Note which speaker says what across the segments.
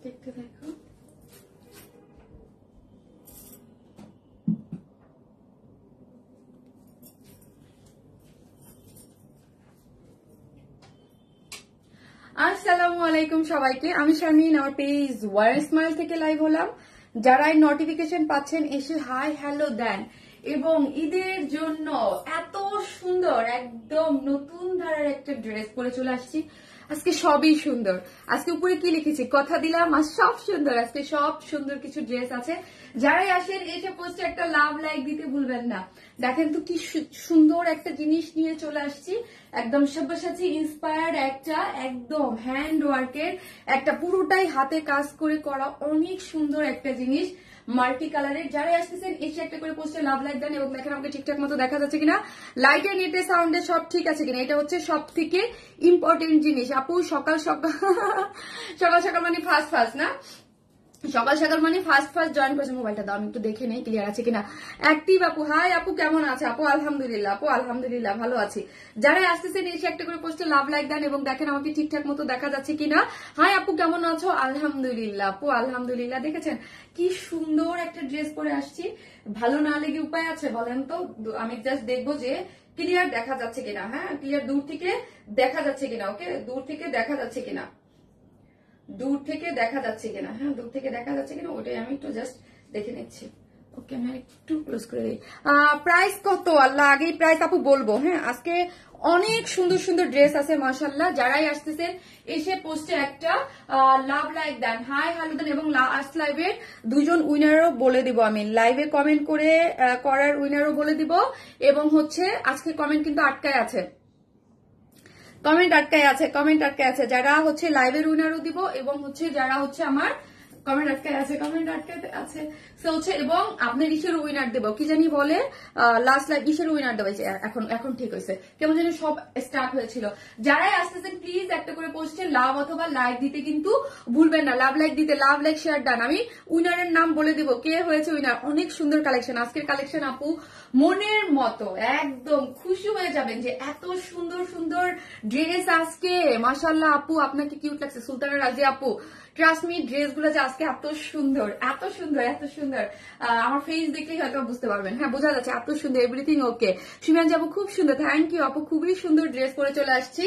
Speaker 1: দেখতে দেখো। আসসালামু আলাইকুম সবাইকে, আমি শারমিন, আমার পেজ ওয়ার স্মাইল থেকে লাইভ হলাম। যারা নোটিফিকেশন পাচ্ছেন এসে হাই হ্যালো দেন, এবং ঈদের জন্য এত সুন্দর একদম নতুন ধারার একটা ড্রেস পরে চলে আসছি। আজকে সবই সুন্দর। আজকে উপরে কি লিখেছি, কথা দিলাম আর সব সুন্দর। আজকে সব সুন্দর কিছু ড্রেস আছে। যারাই আসেন এসে পোস্টে একটা লাভ লাইক দিতে ভুলবেন না। দেখেন তো কি সুন্দর একটা জিনিস নিয়ে চলে আসছি, একদম সব্যসাচী ইন্সপায়ার্ড একটা, একদম হ্যান্ড ওয়ার্কের একটা, পুরোটাই হাতে কাজ করে করা অনেক সুন্দর একটা জিনিস, মাল্টি কালারের। যারাই আসতেছেন এসে একটা করে পোস্টে লাভ লাইক দেন এবং দেখেন আমাকে ঠিকঠাক মতো দেখা যাচ্ছে কিনা, লাইটে নেটে সাউন্ডে সব ঠিক আছে কিনা। এটা হচ্ছে সব থেকে ইম্পর্টেন্ট জিনিস। আপু সকাল সকাল সকাল সকাল মানে ফার্স্ট না, সকাল সকাল মানে ফার্স্ট জয়েন করেছে। মোবাইলটা দাও, আমি একটু দেখে নেই ক্লিয়ার আছে কিনা। অ্যাক্টিভ আপু, হাই আপু কেমন আছে? আপু আলহামদুলিল্লাহ, আপু আলহামদুলিল্লাহ ভালো আছি। যারা আসতেছেন এসে একটা করে পোস্টে লাভ লাইক দেন এবং দেখেন আমাকে ঠিকঠাক মতো দেখা যাচ্ছে কিনা। হাই আপু কেমন আছো? আলহামদুলিল্লাহ আপু আলহামদুলিল্লাহ। দেখেছেন কি সুন্দর একটা ড্রেস পরে আসছি। ভালো না লেগে উপায় আছে বলেন তো? আমি জাস্ট দেখবো যে ক্লিয়ার দেখা যাচ্ছে কিনা। হ্যাঁ, ক্লিয়ার দূর থেকে দেখা যাচ্ছে কিনা। ওকে, দূর থেকে দেখা যাচ্ছে কিনা, দূর থেকে দেখা যাচ্ছে কিনা। হ্যাঁ, দূর থেকে দেখা যাচ্ছে কিনা ওটাই আমি একটু জাস্ট দেখে নিচ্ছি। ওকে, আমি একটু ক্লোজ করে দিই। প্রাইস কত? আল্লাহ আগেই প্রাইস আপু বলবো। হ্যাঁ, আজকে অনেক সুন্দর সুন্দর ড্রেস আছে মাশাআল্লাহ। যারাই আসতেছেন এসে পোস্টে একটা লাভ লাইক দেন, হাই হ্যালো দেন, এবং লাস্ট লাইভের দুজন উইনারও বলে দিব। আমি লাইভে কমেন্ট করে করার উইনারও বলে দিব। এবং হচ্ছে আজকে কমেন্ট কিন্তু আটকায় আছে, কমেন্ট আটকায় আছে। যারা হচ্ছে লাইভের উইনারও দিব এবং হচ্ছে যারা হচ্ছে আমার কমেন্ট আটকায় আছে হচ্ছে, এবং আপনার ইসের উইনার দেবো। কি জানি বলে লাস্ট লাইভ ইসের উইনার দেবো। এখন ঠিক হয়েছে, কেমন জানি সব স্টার্ট হয়েছিল। যারাই আসতেছেন প্লিজ একটা করে পোস্টে লাভ অথবা লাইক দিতে কিন্তু ভুলবেন না। লাভ লাইক দিতে, লাভ লাইক শেয়ার ডান। আমি উইনারের নাম বলে দিব, কে হয়েছে উইনার। অনেক সুন্দর কালেকশন আজকের কালেকশন আপু, মনের মতো। একদম খুশি হয়ে যাবেন যে এত সুন্দর সুন্দর ড্রেস আজকে মাশাআল্লাহ। আপু আপনাকে কিউট লাগছে সুলতানা রাজি আপু। ট্রাস্ট মি, ড্রেস গুলো যে আজকে এত সুন্দর এত সুন্দর এত সুন্দর, আমার ফেস দেখলেই হয়তো বুঝতে পারবেন। হ্যাঁ, বোঝা যাচ্ছে এত সুন্দর, এভরিথিং ওকে। সুমিয়ান যাবো খুব সুন্দর, থ্যাংক ইউ আপু। খুবই সুন্দর ড্রেস পরে চলে আসছি,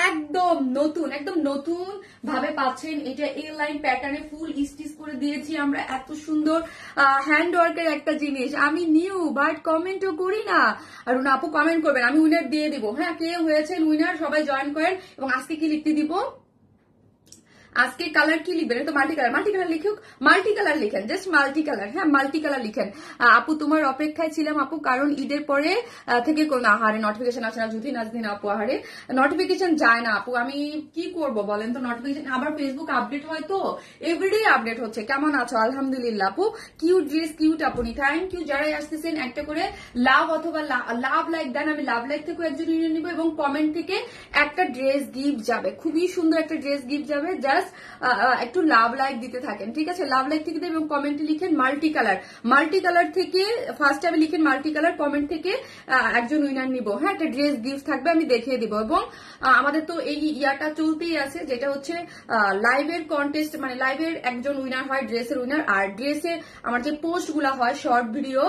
Speaker 1: একদম নতুন ভাবে পাচ্ছেন। এটা এ লাইন প্যাটার্নে ফুল স্টিচ করে দিয়েছি আমরা, এত সুন্দর হ্যান্ড ওয়ার্কের একটা জিনিস। আমি নিউ বাট কমেন্টও করি না, আর আপু কমেন্ট করবেন, আমি উইনার দিয়ে দিব। হ্যাঁ, কে হয়েছেন উইনার সবাই জয়েন করেন। এবং আজকে কি লিখতে দিব, আজকে কালার কি লিখবেন? তো মাল্টি কালার লিখুক, মাল্টি কালার লিখেন, জাস্ট মাল্টি কালার। হ্যাঁ, মাল্টি কালার লিখেন। আপু তোমার অপেক্ষায় ছিলাম আপু, কারণ ঈদের পরে থেকে কোন আহারে নোটিফিকেশন আসে না। জুথি নাজদিন আপু, আহারে নোটিফিকেশন যায় না আপু, আমি কি করব বলেন তো? নোটিফিকেশন আবার ফেসবুক আপডেট হয় তো, এভরিডে আপডেট হচ্ছে। কেমন আছো? আলহামদুলিল্লাহ আপু। কিউট ড্রেস, কিউট আপনি, থ্যাংক ইউ। যারাই আসতেছেন একটা করে লাভ অথবা লাভ লাইক দেন। আমি লাভ লাইক থেকে একজন নিয়ে নিব এবং কমেন্ট থেকে একটা ড্রেস গিফট যাবে, খুবই সুন্দর একটা ড্রেস গিফট যাবে। জাস্ট একটু লাভ লাইক দিতে থাকেন, ঠিক আছে? লাভ লাইক থেকে এবং কমেন্টে লিখেন মাল্টি কালার থেকে ফার্স্ট টাইমে লিখেন মাল্টি কালার, কমেন্ট থেকে একজন উইনার নিব। হ্যাঁ, একটা ড্রেস গিফট থাকবে, আমি দেখিয়ে দিব। এবং আমাদের তো এই ইয়াটা চলতেই আছে, যেটা হচ্ছে লাইভের কন্টেস্ট, মানে লাইভের একজন উইনার হয়, ড্রেসের উইনার। আর ড্রেসে আমার যে পোস্ট গুলা হয়, শর্ট ভিডিও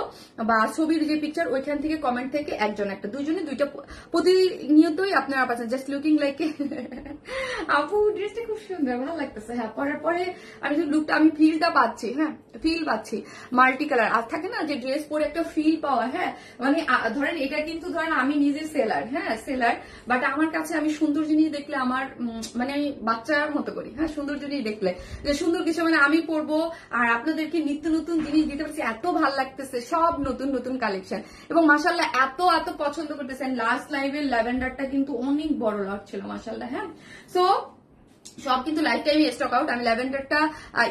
Speaker 1: বা ছবির যে পিকচার, ওইখান থেকে কমেন্ট থেকে একজন একটা, দুইজনে দুইটা প্রতিনিয়তই আপনারা পাচ্ছেন। জাস্ট লুকিং লাইক আপু ড্রেসটা খুব সুন্দর, ভালো লাগতেছে। হ্যাঁ, পরার পরে আমি যে লুকটা, আমি ফিলটা পাচ্ছি। হ্যাঁ, ফিল পাচ্ছি মাল্টি কালার। আর থাকে না যে ড্রেস পরে একটা ফিল পাওয়া। হ্যাঁ, মানে ধরেন এটা কিন্তু ধরেন আমি নিজে সেলার, হ্যাঁ সেলার, বাট আমার কাছে আমি সুন্দর জিনিস দেখলে আমার মানে আমি বাচ্চার মতো করি। হ্যাঁ, সুন্দর জিনিস দেখলে, যে সুন্দর কিছু মানে আমি পরবো আর আপনাদেরকে নিত্য নতুন জিনিস দিতে পারছি, এত ভাল লাগতেছে। সব নতুন কালেকশন এবং মাশাআল্লাহ এত পছন্দ করতেছেন। লাস্ট লাইভের ল্যাভেন্ডারটা কিন্তু অনেক বড় লাগছিল মাশাআল্লাহ। হ্যাঁ, সো সব কিন্তু লাইফ টাইম স্টক আউট। আমি ল্যাভেন্ডারটা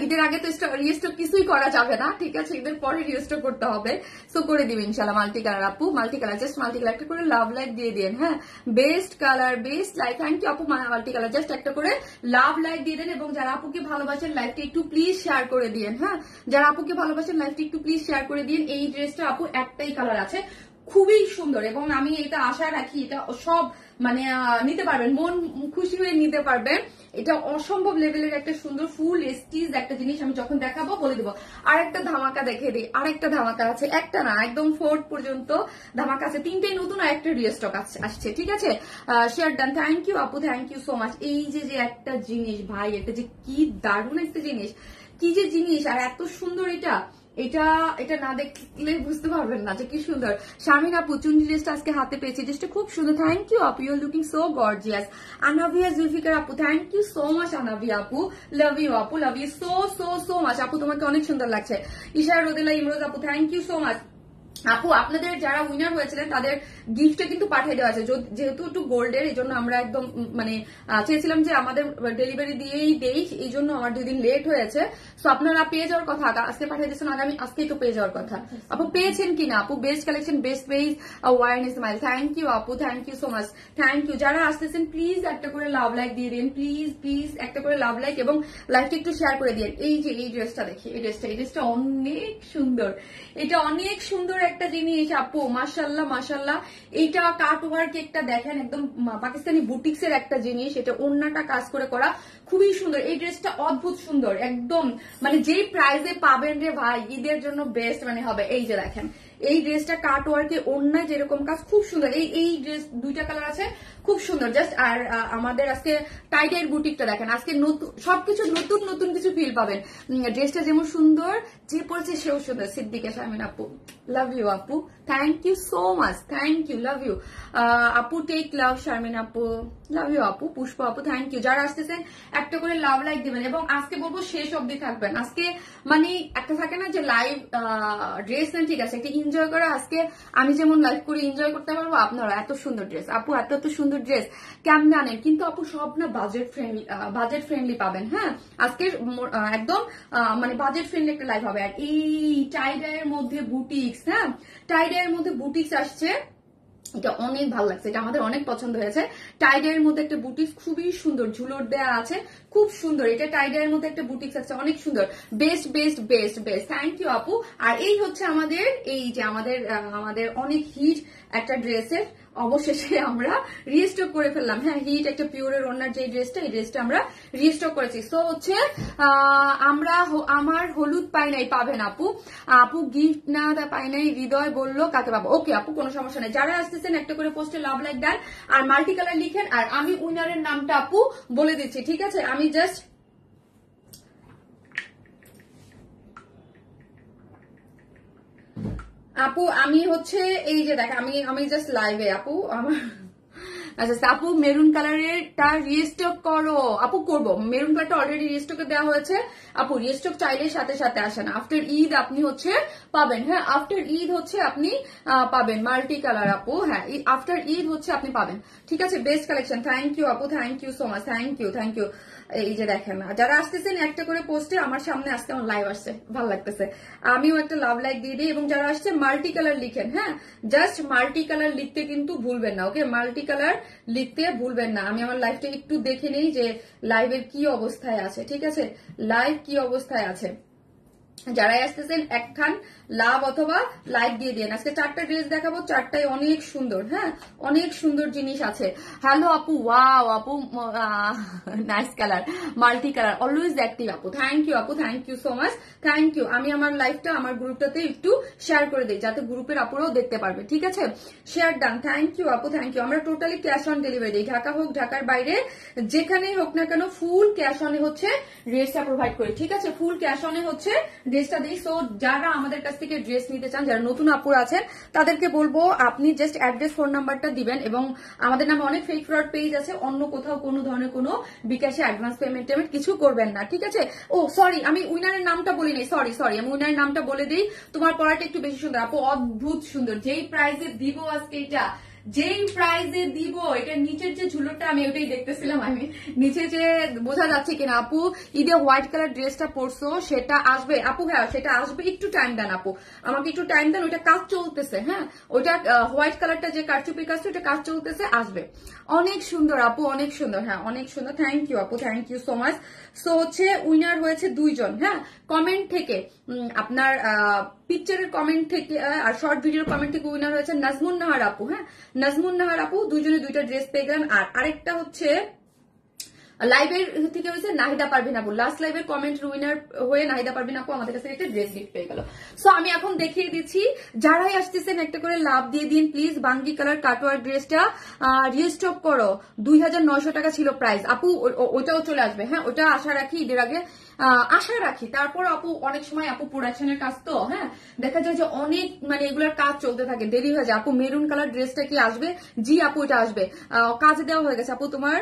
Speaker 1: ঈদের আগে তো রিস্টক কিছুই করা যাবে না, ঠিক আছে? ঈদের পরে রিস্টক করতে হবে, সো করে দিবে ইনশাল্লাহ। মাল্টি কালার আপু, multi colour, just multi colour একটা করে লাভ লাইক দিয়ে দিন। হ্যাঁ, best colour, best like, thank you আপু। মাল্টি কালার জাস্ট একটা করে লাভ লাইক দিয়ে দেন। এবং যারা আপুকে ভালোবাসেন লাইভটি একটু প্লিজ শেয়ার করে দিন। হ্যাঁ, যারা আপুকে ভালোবাসেন লাইভটি একটু প্লিজ শেয়ার করে দিন। এই ড্রেসটা আপু একটাই কালার আছে, খুবই সুন্দর এবং আমি এটা আশা রাখি এটা সব মানে নিতে পারবেন, মন খুশি হয়ে নিতে পারবেন। এটা অসম্ভব লেভেলের একটা সুন্দর ফুল স্টিচ একটা জিনিস, আমি যখন দেখাবো বলে দেবো। আরেকটা ধামাকা দেখে দিই, আরেকটা ধামাকা আছে, একটা না একদম 4 পর্যন্ত ধামাকা আছে, 3টেই নতুন আর একটা রিস্টক আসছে, ঠিক আছে। শেয়ার ডান, থ্যাংক ইউ আপু, থ্যাংক ইউ সো মাচ। এই যে একটা জিনিস ভাই, এটা যে কি দারুণ একটা জিনিস, কি যে জিনিস, আর এত সুন্দর এটা এটা এটা না দেখলে বুঝতে পারবেন না যে কি সুন্দর। শামিন আপু চুন্ডি ড্রেসটা আজকে হাতে পেয়েছি, ড্রেসটা খুব সুন্দর, থ্যাংক ইউ আপু, you are looking so gorgeous. Anabia Zulfikar আপু, thank you so much Anabia আপু, লাভ ইউ আপু, love you so so so much আপু, তোমাকে অনেক সুন্দর লাগছে। ইশা রোদেলা ইমরোজ আপু, থ্যাংক ইউ সো মাচ আপু। আপনাদের যারা উইনার হয়েছিলেন তাদের গিফটটা কিন্তু পাঠিয়ে দেওয়া আছে, যেহেতু একটু গোল্ডের, এই জন্য আমরা একদম মানে চেয়েছিলাম যে আমাদের ডেলিভারি দিয়েই দেই, এই জন্য আমার 2 দিন লেট হয়েছে। সো আপনারা পেয়ে যাওয়ার কথা, আজকে পাঠিয়ে দিয়েছেন, আগামী আজকেই তো পেয়ে যাওয়ার কথা। আপু পেয়েছেন কিনা আপু? Best collection, best page, wine smile, thank you আপু, thank you so much, thank you. যারা আসতেছেন প্লিজ একটা করে লাভ লাইক দিয়ে দিন, প্লিজ প্লিজ একটা করে লাভ লাইক এবং লাইভটা একটু শেয়ার করে দিন। এই যে এই ড্রেসটা দেখি, এই ড্রেসটা অনেক সুন্দর, এটা অনেক সুন্দর একটা জিনিস আপু, মাশাল্লাহ মাশাল্লাহ। এইটা কাট ওয়ার্ক একটা দেখেন, একদম পাকিস্তানি বুটিক্স এর একটা জিনিস, এটা ওন্নাটা কাজ করে করা, খুবই সুন্দর। এই ড্রেসটা অদ্ভুত সুন্দর একদম, মানে যেই প্রাইসে পাবেন রে ভাই, ঈদের জন্য বেস্ট মানে হবে। এই যে দেখেন এই ড্রেসটা কাট ওয়ার্কে ওন্নায় যেরকম কাজ, খুব সুন্দর। এই ড্রেস 2টা কালার আছে, খুব সুন্দর জাস্ট। আর আমাদের আজকে টাইডের বুটিকটা দেখেন, আজকে নতুন সবকিছু, নতুন নতুন কিছু ফিল পাবেন। ড্রেসটা যেমন সুন্দর, যে পড়ছে সেও সুন্দর। সিদ্দিকা শামিন আপু, লাভ ইউ আপু, thank you so much, thank you, love you আপু, টেক লাভ শারমিন আপু, লাভ ইউ আপু, পুষ্প আপু, থ্যাংক ইউ। যারা আসতেছেন একটা করে লাভ লাইক দিবেন এবং আজকে বলবো শেষ অবধি থাকবেন। আজকে মানে একটা থাকে না যে লাইভ ড্রেস না, ঠিক আছে, একটা এনজয় করা। আজকে আমি যেমন লাইভ করে এনজয় করতে পারবো, আপনারা এত সুন্দর ড্রেস আপু, এত এত সুন্দর ড্রেস কেমন আনেন, কিন্তু আপু সব না বাজেট ফ্রেন্ডলি পাবেন। হ্যাঁ আজকে একদম মানে বাজেট ফ্রেন্ডলি একটা লাইভ হবে। আর এই টাইডাইয়ের মধ্যে বুটিক্স, হ্যাঁ টাইডাইয়ের মধ্যে বুটিক্স আসছে, এটা অনেক ভালো লাগছে, এটা আমাদের অনেক পছন্দ হয়েছে। টাইডাইয়ের মধ্যে একটা বুটিক্স খুবই সুন্দর, ঝুলোর দেয়া আছে, খুব সুন্দর। এটা টাইডাইয়ের মধ্যে একটা বুটিক্স আছে, অনেক সুন্দর, best best best best, thank you আপু। আর এই হচ্ছে আমাদের, এই যে আমাদের অনেক হিট একটা ড্রেসের অবশেষে আমরা রিস্টক করে ফেললাম। হ্যাঁ হিট একটা পিওরের ওনার যে ড্রেসটা, এই ড্রেসটা আমরা রিস্টক করেছি। সো হচ্ছে আমার হলুদ পাই নাই, পাবেন আপু। আপু গিফট না পাই নাই, হৃদয় বললো কাকে পাবো। ওকে আপু কোনো সমস্যা নেই, যারা আসতেছেন একটা করে পোস্টে লাভ লাইক দেন আর মাল্টি কালার লিখেন। আর আমি উইনারের নামটা আপু বলে দিচ্ছি, ঠিক আছে। আমি জাস্ট আপু আমি হচ্ছে এই যে দেখ, আমি জাস্ট লাইভে আপু আমার আচ্ছা আপু মেরুন কালারের টা রিস্টক করো আপু, করবো। মেরুন কালারটা অলরেডি রিস্টকে দেওয়া হয়েছে আপু, রিস্টক চাইলে সাথে সাথে আসেন। আফটার ঈদ আপনি হচ্ছে পাবেন, হ্যাঁ আফটার ঈদ হচ্ছে আপনি পাবেন মাল্টি কালার আপু, হ্যাঁ আফটার ঈদ হচ্ছে আপনি পাবেন, ঠিক আছে। বেস্ট কালেকশন, থ্যাংক ইউ আপু, thank you so much, thank you thank you. এই যে দেখেন যারা আসতেছেন একটা করে পোস্টে, আমার সামনে আজকে আমার লাইভ আসছে, ভালো লাগতেছে, আমিও একটা লাভ লাইক দিয়ে দিই। এবং যারা আসছে মাল্টি কালার লিখেন, হ্যাঁ জাস্ট মাল্টি কালার লিখতে কিন্তু ভুলবেন না, ওকে মাল্টি কালার লিখতে ভুলবেন না। আমি আমার লাইভটা একটু দেখে নেই যে লাইভের কি অবস্থায় আছে, ঠিক আছে, লাইভ কি অবস্থায় আছে। যারাই আসতেছেন একখান লাভ অথবা লাইক দিয়ে দিন। আজকে 4টা ড্রেস দেখাবো, 4টাই অনেক সুন্দর, হ্যাঁ অনেক সুন্দর জিনিস আছে। হ্যালো আপু, ওয়াও আপু, nice colour, multi colour, always active আপু, থ্যাংক ইউ আপু, thank you so much, thank you. আমি আমার লাইভটা আমার গ্রুপটাতে একটু শেয়ার করে দিই যাতে গ্রুপের আপুরাও দেখতে পারবে, ঠিক আছে। শেয়ার ডান, থ্যাংক ইউ আপু, থ্যাংক ইউ। আমরা টোটালি ক্যাশ অন ডেলিভারি দিই, ঢাকা হোক ঢাকার বাইরে যেখানেই হোক না কেন, ফুল ক্যাশ অনে হচ্ছে ড্রেসটা প্রোভাইড করি, ঠিক আছে, ফুল ক্যাশ অনে হচ্ছে ড্রেসটা দিই। সো যারা আমাদের কাছ থেকে ড্রেস নিতে চান, যারা নতুন আপুরা আছেন তাদেরকে বলবো আপনি জাস্ট অ্যাড্রেস, ফোন নাম্বারটা দিবেন। এবং আমাদের নামে অনেক ফেক ফ্রড পেজ আছে, অন্য কোথাও কোনো ধরনের কোনো বিকাশে অ্যাডভান্স পেমেন্ট কিছু করবেন না, ঠিক আছে। ও সরি, আমি উইনারের নামটা বলি নাই, সরি আমি উইনারের নামটা বলে দিই। তোমার পড়াটা একটু বেশি সুন্দর আপু, অদ্ভুত সুন্দর, যেই প্রাইজে দিব আজকে এটা যেই প্রাইজে দিব, এটা নিচের যে ঝুলোটা আমি ওটাই দেখতেছিলাম, আমি নিচে যে বোঝা যাচ্ছে কিনা আপু ঈদে হোয়াইট কালার ড্রেসটা পরছো সেটা আসবে আপু? হ্যাঁ সেটা আসবে, একটু টাইম দেন আপু, আমাকে একটু টাইম দেন, ওইটা কাজ চলতেছে। হ্যাঁ ওইটা হোয়াইট কালারটা যে কারচুপির কাজটা ওইটা কাজ চলতেছে, আসবে। অনেক সুন্দর আপু, অনেক সুন্দর, হ্যাঁ অনেক সুন্দর, থ্যাংক ইউ আপু, thank you so much. So হচ্ছে উইনার হয়েছে 2 জন। হ্যাঁ কমেন্ট থেকে আপনার পিকচারের কমেন্ট থেকে আর শর্ট ভিডিওর কমেন্ট থেকে উইনার হয়েছে নাজমুন নাহার আপু। হ্যাঁ নাজমুন নাহার আপু, দুইজনে 2টা ড্রেস পেয়ে গেলেন। আর আরেকটা হচ্ছে লাইভের থেকে হয়েছে নাহিদা পারভিন আপু, লাস্ট লাইভের কমেন্ট উইনার হয়ে নাহিদা পারভিন আপু আমাদের কাছে একটা ড্রেস গিফট পেয়ে গেল। সো আমি এখন দেখিয়ে দিচ্ছি, যারাই আসতেছেন একটা করে লাভ দিয়ে দিন প্লিজ। বাঙ্গি কালার কাটোয়ার ড্রেসটা রিস্টক করো, 2900 টাকা ছিল প্রাইস আপু, ওটাও চলে আসবে। হ্যাঁ ওটা আশা রাখি, ঈদের আগে আশা রাখি। তারপর আপু অনেক সময় আপু প্রোডাকশনের কাজ তো, হ্যাঁ দেখা যায় যে অনেক মানে এগুলোর কাজ চলতে থাকে, দেরি হয়ে যায়। আপু মেরুন কালার ড্রেসটা কি আসবে? জি আপু এটা আসবে, কাজে দেওয়া হয়ে গেছে আপু তোমার।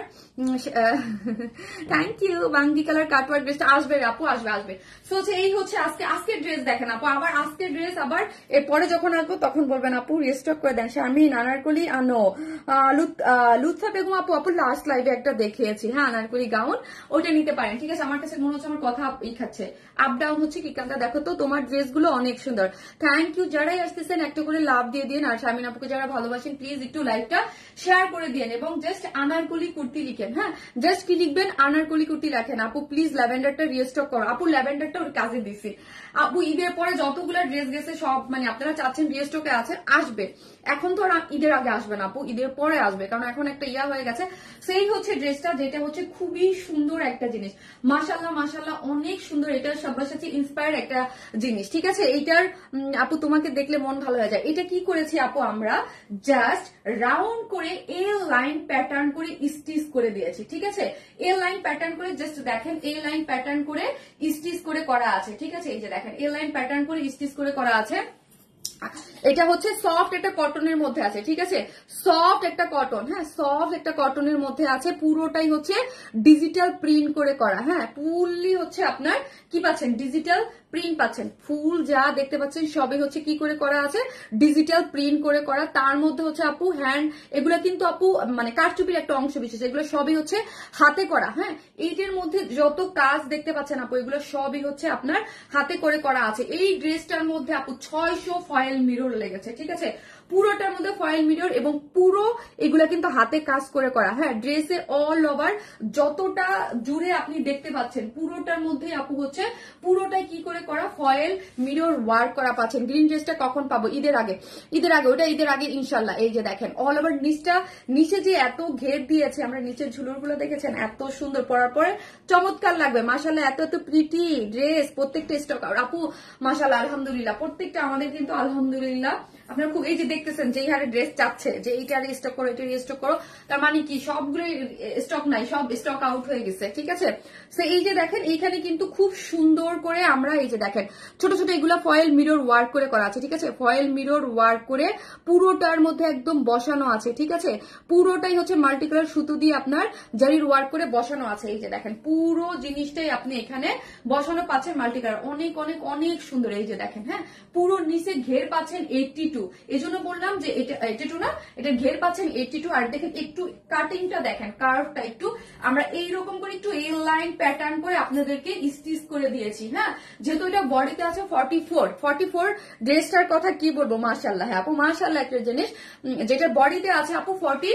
Speaker 1: Thank you. বাঙ্গি কালার কাটওয়ার ড্রেসটা আসবে আপু, আসবে আসবে। সো এই হচ্ছে আজকের ড্রেস দেখেন আপু, আবার আজকের ড্রেস আবার এরপরে যখন আসবো তখন বলবেন আপু রিস্টক করে দেন। শারমিন আনারকলি আনো, লুৎফা বেগম আপু, আপু লাস্ট লাইভে একটা দেখিয়েছি, হ্যাঁ আনারকলি গাউন, ওইটা নিতে পারেন। ঠিক আছে আমার কাছে মনে হচ্ছে আমার কথা খাচ্ছে, আপ ডাউন হচ্ছে কি কান্তা। দেখো তো তোমার ড্রেসগুলো অনেক সুন্দর, থ্যাংক ইউ। যারাই আসতেছেন একটা করে লাভ দিয়ে দিন, আর শারমিন আপুকে যারা ভালোবাসেন প্লিজ একটু লাইভটা শেয়ার করে দিন এবং জাস্ট আনারকলি কুর্তি লিখেন। হ্যাঁ জাস্ট কি লিখবেন? আনারকলি কুর্তি লেখেন আপু প্লিজ। ল্যাভেন্ডারটা রিস্টক করো আপু, ল্যাভেন্ডারটা ওর কাজে দিছি আপু। ঈদের পরে যতগুলো ড্রেস গেছে সব মানে আপনারা চাচ্ছেন রিস্টকে আছে, আসবে। এখন তো আর ঈদের আগে আসবে না আপু, ঈদের পরে আসবে, কারণ এখন একটা ইয়া হয়ে গেছে। সেই হচ্ছে ড্রেসটা, যেটা হচ্ছে খুবই সুন্দর একটা জিনিস, মাশাল্লাহ মাশাল্লাহ অনেক সুন্দর। এটা সব্যসাচী ইন্সপায়ার একটা জিনিস। ঠিক আছে এইটার আপু তোমাকে দেখলে মন ভালো হয়ে যায়। এটা কি করেছি আপু আমরা, জাস্ট রাউন্ড করে এল লাইন প্যাটার্ন করে স্টিচ করে দিয়েছি। ঠিক আছে এল লাইন প্যাটার্ন করে, জাস্ট দেখেন এল লাইন প্যাটার্ন করে স্টিচ করে করা আছে। ঠিক আছে এই যে দেখেন এল লাইন প্যাটার্ন করে স্টিচ করে করা আছে। এটা হচ্ছে সফট একটা কটনের মধ্যে আছে। ঠিক আছে সফট একটা কটন, হ্যাঁ সফট একটা কটনের মধ্যে আছে। পুরোটাই হচ্ছে ডিজিটাল প্রিন্ট করে করা। হ্যাঁ ফুললি হচ্ছে আপনার কি পাচ্ছেন, ডিজিটাল প্রিন্ট পাচ্ছেন। ফুল যা দেখতে পাচ্ছেন সবই হচ্ছে কি করে করা আছে, ডিজিটাল প্রিন্ট করে করা। তার মধ্যে হচ্ছে আপু হ্যান্ড, এগুলো কিন্তু আপু মানে কারচুপির একটা অংশ বিশেষ, এগুলো সবই হচ্ছে হাতে করা। হ্যাঁ এইটার মধ্যে যত কাজ দেখতে পাচ্ছেন আপু এগুলো সবই হচ্ছে আপনার হাতে করে করা আছে। এই ড্রেসটার মধ্যে আপু 600 ফয়েল মিরর লেগেছে। ঠিক আছে পুরোটার মধ্যে ফয়েল মিরর এবং পুরো এগুলা কিন্তু হাতে কাজ করে করা। হ্যাঁ ড্রেসে অল ওভার যতটা জুড়ে আপনি দেখতে পাচ্ছেন পুরোটার মধ্যে আপু হচ্ছে পুরোটাই কি করে করা, ফয়েল মিরর ওয়ার্ক করা পাচ্ছেন। গ্রিন ড্রেসটা কখন পাবো? ঈদের আগে, ঈদের আগে, ওটা ঈদের আগে ইনশাল্লাহ। এই যে দেখেন অল ওভার নিচটা, নিচে যে এত ঘের দিয়েছে আমরা, নিচের ঝুলুর গুলো দেখেছেন এত সুন্দর, পরার পরে চমৎকার লাগবে মাশাল্লাহ। এত এত প্রিটি ড্রেস, প্রত্যেকটা স্টক আপু মাশাল্লাহ আলহামদুলিল্লাহ, প্রত্যেকটা আমাদের কিন্তু আলহামদুলিল্লাহ আপনারা খুব এই যে দেখতেছেন যে এই হারে ড্রেস চাচ্ছে যে এইটা স্টক করো, এটা স্টক করো, তার মানে কি সবগুলো স্টক নাই, সব স্টক আউট হয়ে গেছে। ঠিক আছে এই যে দেখেন এইখানে কিন্তু খুব সুন্দর করে আমরা এই যে দেখেন ছোট ছোট এগুলা ফয়েল মিরর ওয়ার্ক করে করা আছে। ঠিক আছে ফয়েল মিরর ওয়ার্ক করে পুরোটার মধ্যে একদম বসানো আছে। ঠিক আছে পুরোটাই হচ্ছে মাল্টি কালার সুতো দিয়ে আপনার জারির ওয়ার্ক করে বসানো আছে। এই যে দেখেন পুরো জিনিসটাই আপনি এখানে বসানো পাচ্ছেন মাল্টি কালার, অনেক অনেক অনেক সুন্দর। এই যে দেখেন হ্যাঁ পুরো নিচে ঘের পাচ্ছেন 82, এই জন্য বললাম যে এটা 82 না, এটা ঘের পাচ্ছেন 82। আর দেখেন একটু কাটিংটা দেখেন, কার্ভটা একটু আমরা এইরকম করে একটু এল লাইন প্যাটার্ন করে আপনাদেরকে স্টিচ করে দিয়েছি। হ্যাঁ যেহেতু এটা বডিতে আছে 44 ড্রেসটার কথা কি বলবো মাশাআল্লাহ। হ্যাঁ আপু মাশাআল্লাহ একটা জিনিস, যেটা বডিতে আছে আপু 40,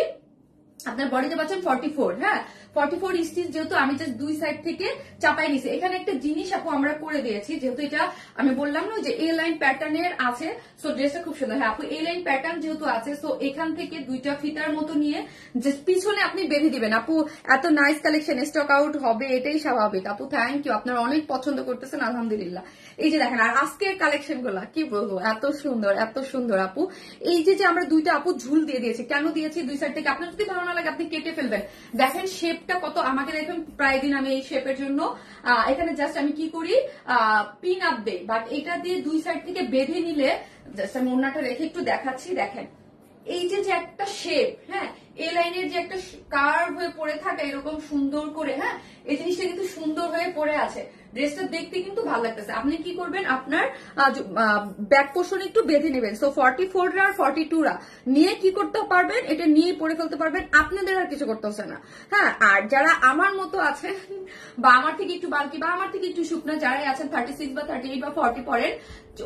Speaker 1: আপনার বডিতে পাচ্ছেন 44। হ্যাঁ 44 স্টিচ, যেহেতু আমি জাস্ট দুই সাইড থেকে চাপাই নিছি। এখানে একটা জিনিস আপু আমরা করে দিয়েছি, যেহেতু এটা আমি বললাম না যে এ লাইন প্যাটার্নের আছে, সো ড্রেসটা খুব সুন্দর। হ্যাঁ আপু এ লাইন প্যাটার্ন যেহেতু আছে, সো এখান থেকে দুইটা ফিতার মতো নিয়ে জাস্ট পিছনে আপনি বেঁধে দিবেন। আপু এত নাইস কালেকশন, স্টক আউট হবে এটাই স্বাভাবিক। আপু থ্যাংক ইউ, আপনারা অনেক পছন্দ করতেছেন আলহামদুলিল্লাহ। এই যে দেখেন আর আজকের কালেকশন গুলা কি বলবো, এত সুন্দর এত সুন্দর আপু। এই যে আমরা দুইটা আপু ঝুল দিয়ে দিয়েছি, কেন দিয়েছি দুই সাইড থেকে, আপনার যদি ভালো না লাগে আপনি কেটে ফেলবেন। দেখেন শেপটা কত, আমাকে দেখেন প্রায় দিন আমি এই শেপের জন্য এখানে জাস্ট আমি কি করি পিন আপ দেই, বাট এটা দিয়ে দুই সাইড থেকে বেঁধে নিলে জাস্ট আমি ওড়নাটা রেখে একটু দেখাচ্ছি। দেখেন এই যে একটা শেপ, হ্যাঁ এ লাইনের যে একটা কার্ভ হয়ে পড়ে থাকে এরকম সুন্দর করে, হ্যাঁ এই জিনিসটা কিন্তু সুন্দর হয়ে পড়ে আছে। ড্রেসটা দেখতে কিন্তু ভালো লাগতেছে। আপনি কি করবেন, আপনার ব্যাক পোর্শন একটু বেঁধে নেবেন। সো 44 আর 42 নিয়ে কি করতে পারবেন, এটা নিয়ে পরে ফেলতে পারবেন, আপনাদের আর কিছু করতে হচ্ছে না। হ্যাঁ, আর যারা আমার মতো আছেন বা আমার থেকে একটু বালকি বা আমার থেকে একটু শুকনা যারাই আছেন 36 বা 38 বা 40 পরেন,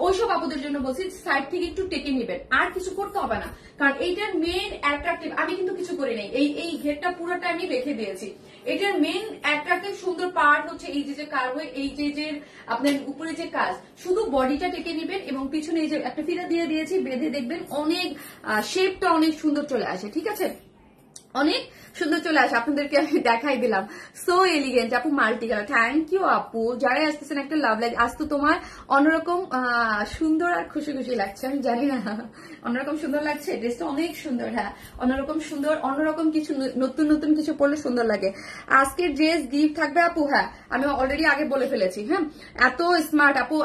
Speaker 1: ওইসব আপুদের জন্য বলছি সাইড থেকে একটু টেকে নেবেন, আর কিছু করতে হবে না। কারণ এইটার মেইন অ্যাট্রাকটিভ, আমি কিন্তু কিছু করি নাই, এই ঘেরটা পুরোটা আমি রেখে দিয়েছি। এটার মেইন অ্যাট্রাকটিভ সুন্দর পার্ট হচ্ছে এই যে কার্ভ, এই যে আপনার উপরে যে কাজ, শুধু বডিটা টেকে নেবেন এবং পিছনে এই যে একটা ফিতা দিয়ে দিয়েছি, বেঁধে দেখবেন অনেক শেপটা অনেক সুন্দর চলে আসে। ঠিক আছে, অনেক সুন্দর চলে আসে, আপনাদেরকে আমি দেখাই দিলাম। সো এলিগেন্ট আপু, মাল্টি কালার। থ্যাংক ইউ আপু, যারাই আসতেছেন একটা লাভ লাইক। আজ তো তোমার অন্যরকম সুন্দর আর খুশি খুশি লাগছে, আমি জানি না অন্যরকম সুন্দর লাগছে, ড্রেসটা অনেক সুন্দর। হ্যাঁ, অন্যরকম সুন্দর, অন্যরকম কিছু নতুন নতুন কিছু পরলে সুন্দর লাগে। আজকের ড্রেস গিফট থাকবে আপু। হ্যাঁ, আমি অলরেডি আগে বলে ফেলেছি। হ্যাঁ, এত স্মার্ট আপু,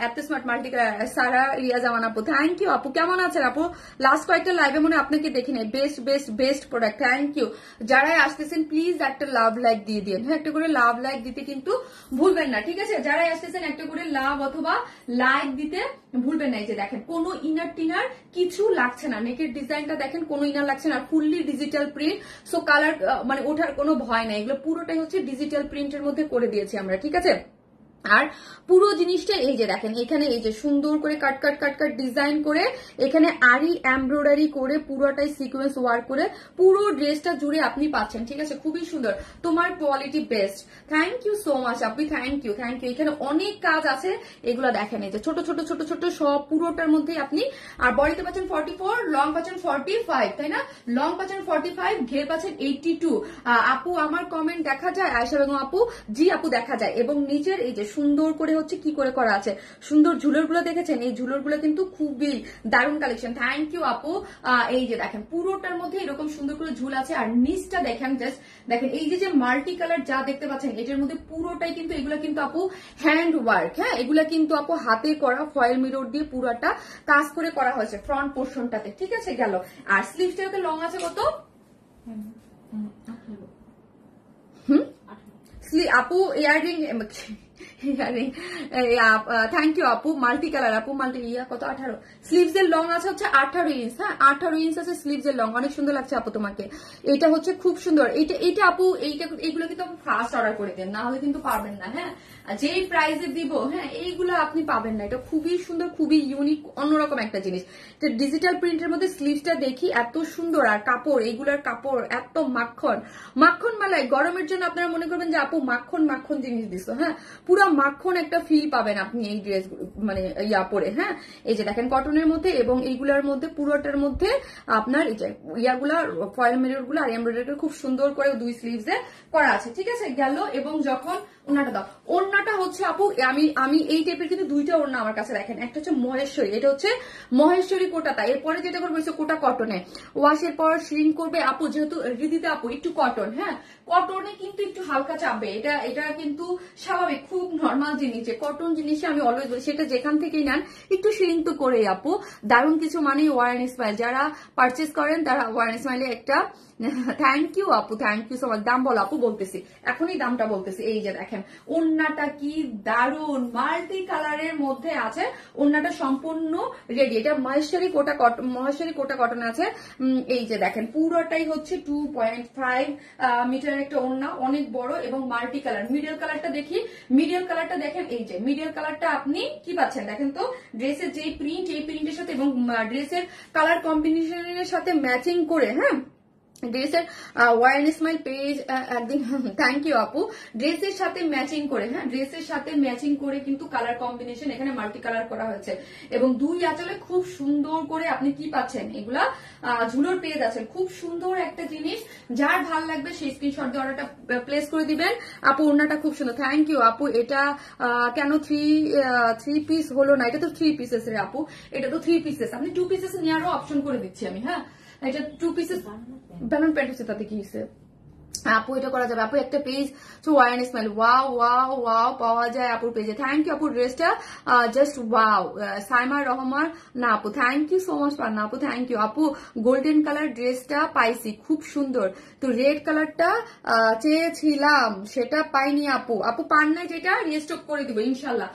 Speaker 1: এত স্মার্ট মাল্টি কালার। সারা রিয়া জামান আপু, থ্যাংক ইউ আপু। কেমন আছেন আপু? লাস্ট কয়েকটা লাইভে মনে আপনাকে দেখি নাই। Best best best product, thank you. যারাই আসতেছেন প্লিজ একটা লাভ লাইক দিয়ে দিন। হ্যাঁ, একটা করে লাভ লাইক দিতে কিন্তু ভুলবেন না। ঠিক আছে, যারাই আসতেছেন একটা করে লাভ অথবা লাইক দিতে ভুলবেন না। এই যে দেখেন কোনো ইনার টিনার কিছু লাগছে না, নেকের ডিজাইনটা দেখেন কোনো ইনার লাগছে না, fully digital print. So colour মানে ওঠার কোনো ভয় নাই, এগুলো পুরোটাই হচ্ছে ডিজিটাল প্রিন্টের মধ্যে করে দিয়েছি আমরা। ঠিক আছে, আর পুরো জিনিসটা এই যে দেখেন, এখানে এই যে সুন্দর করে কাট কাট কাট কাট ডিজাইন করে, এখানে আরি এমব্রয়ডারি করে, পুরোটাই সিকোয়েন্স ওয়ার্ক করে পুরো ড্রেসটা জুড়ে আপনি পাচ্ছেন। ঠিক আছে, খুবই সুন্দর, তোমার quality best. Thank you so much আপনি, থ্যাংক ইউ থ্যাংক ইউ। এখানে অনেক কাজ আছে, এগুলো দেখেন, এই যে ছোট ছোট ছোট ছোট সব পুরোটার মধ্যে আপনি। আর বডিতে পাচ্ছেন 44, লং পাচ্ছেন 45, তাই না? লং পাচ্ছেন 45, ঘের পাচ্ছেন 82। আপু আমার কমেন্ট দেখা যায়? আয়েশা বেগম আপু, জি আপু দেখা যায়। এবং নিচের এই যে সুন্দর করে হচ্ছে কি করে করা আছে, সুন্দর ঝুলোর গুলো দেখেছেন, এই ঝুলোর গুলো কিন্তু খুবই দারুণ কালেকশন। থ্যাংক ইউ আপু। এই যে দেখেন পুরোটার মধ্যে এরকম সুন্দর করে ঝুল আছে, আর নিচটা দেখেন, জাস্ট দেখেন এই যে মাল্টি কালার যা দেখতে পাচ্ছেন, এটার মধ্যে পুরোটাই কিন্তু এগুলা কিন্তু আপু হ্যান্ড ওয়ার্ক। হ্যাঁ, এগুলা কিন্তু আপু হাতে করা, ফয়েল মিরর দিয়ে পুরোটা কাজ করে করা হয়েছে ফ্রন্ট পোর্শনটাতে। ঠিক আছে, গেল। আর স্লিভসটাতে লং আছে কত? আপু ইয়ারিং, থ্যাংক ইউ আপু। মাল্টি কালার আপু, মাল্টি কত? 18। স্লিভস এর লং আছে হচ্ছে 18 ইঞ্চ। হ্যাঁ, 18 ইঞ্চ আছে স্লিভস এর লং, অনেক সুন্দর লাগছে আপু তোমাকে। এটা হচ্ছে খুব সুন্দর। এইটা আপু, এইগুলো কিন্তু আপু ফার্স্ট অর্ডার করে দেন, না হলে কিন্তু পারবেন না। হ্যাঁ, যে প্রাইসে দিব, হ্যাঁ এইগুলো আপনি পাবেন না। এটা খুবই সুন্দর, খুবই ইউনিক, অন্যরকম একটা জিনিস। ডিজিটাল প্রিন্টের মধ্যে স্লিভসটা দেখি এত সুন্দর, আর কাপড়, এগুলার কাপড় এত মাখন মাখন মালাই। গরমের জন্য আপনারা মনে করবেন যে আপু মাখন মাখন জিনিস দিছো। হ্যাঁ, পুরো মাখন একটা ফিল পাবেন আপনি এই ড্রেস মানে পরে। হ্যাঁ, এই যে দেখেন কটনের মধ্যে, এবং এইগুলার মধ্যে পুরোটার মধ্যে আপনার এই যে ইয়াগুলা ফয়েল মিরর গুলো আর এমব্রয়ডারি খুব সুন্দর করে দুই স্লিভসে করা আছে। ঠিক আছে, গেল। এবং যখন ওড়নাটা দাও, ওড়নাটা হচ্ছে আপু আমি এই টাইপের কিন্তু দুইটা ওড়না আমার কাছে রাখেন। একটা হচ্ছে মহেশ্বরী, এটা হচ্ছে মহেশ্বরী কোটাটা। এরপরে যেটা করবো কোটা কটনে, ওয়াশের পর শ্রিঙ্ক করবে আপু, যেহেতু রীতিতে আপু একটু কটন। হ্যাঁ, কটনে কিন্তু একটু হালকা চাপবে, এটা কিন্তু স্বাভাবিক, খুব নর্মাল জিনিস। যে কটন জিনিসে আমি অলওয়েজ বলি, সেটা যেখান থেকেই নেন একটু শ্রিঙ্ক তো করে আপু। দারুণ কিছু মানে ওয়ারেন স্মাইল, যারা পারচেস করেন তারা ওয়ারেন স্মাইলে একটা। থ্যাংক ইউ আপু, থ্যাংক ইউ সো মাচ। দাম বলো আপু, বলতেছি এখনই দামটা বলতেছি। এই যে দেখেন ওড়নাটা কি দারুণ মাল্টি কালারের মধ্যে আছে, ওড়নাটা সম্পূর্ণ রেডি। এটা মহেশ্বরী কোটা কটন আছে। এই যে দেখেন পুরোটাই হচ্ছে 2.5 মিটারের একটা ওড়না, অনেক বড় এবং মাল্টি কালার। মিডল কালারটা দেখি, মিডল কালারটা দেখেন, এই যে মিডল কালারটা আপনি কি পাচ্ছেন দেখেন তো, ড্রেসের যে প্রিন্ট, এই প্রিন্টের সাথে এবং ড্রেসের কালার কম্বিনেশনের সাথে ম্যাচিং করে। হ্যাঁ, ড্রেসের ওয়ারেন স্মাইল পেজ একদিন, থ্যাংক ইউ আপু। ড্রেসের সাথে ম্যাচিং করে, হ্যাঁ ড্রেসের সাথে ম্যাচিং করে কিন্তু কালার কম্বিনেশন এখানে মাল্টি কালার করা হয়েছে। এবং দুই আঁচলে খুব সুন্দর করে আপনি কি পাচ্ছেন, এগুলা ঝুলোর পেজ আছে। খুব সুন্দর একটা জিনিস, যার ভাল লাগবে সেই স্ক্রিনশট দিয়ে অর্ডারটা প্লেস করে দিবেন আপু। ওড়নাটা খুব সুন্দর, থ্যাংক ইউ আপু। এটা কেন থ্রি পিস হলো না? এটা তো 3 পিসেস রে আপু, এটা তো 3 পিসেস। আপনি 2 পিসেস নেওয়ারও অপশন করে দিচ্ছি আমি। হ্যাঁ, এটা 2 পিসেস বানান প্যান্ট হচ্ছে, তাতে কি হয়েছে? আপু এটা করা যাবে আপু, একটা পেজ তো one smile, wow wow wow পাওয়া যায় আপুর পেজে। থ্যাংক ইউ আপু, ড্রেসটা জাস্ট ওয়াও। সাইমা রহমান না আপু, থ্যাংক ইউ সো মাচ পান্না আপু, থ্যাংক ইউ আপু। গোল্ডেন কালার ড্রেসটা পাইছি, খুব সুন্দর। তো রেড কালারটা চেয়েছিলাম, সেটা পাইনি আপু। আপু পান নাই যেটা, রিস্টক করে দিব ইনশাল্লাহ।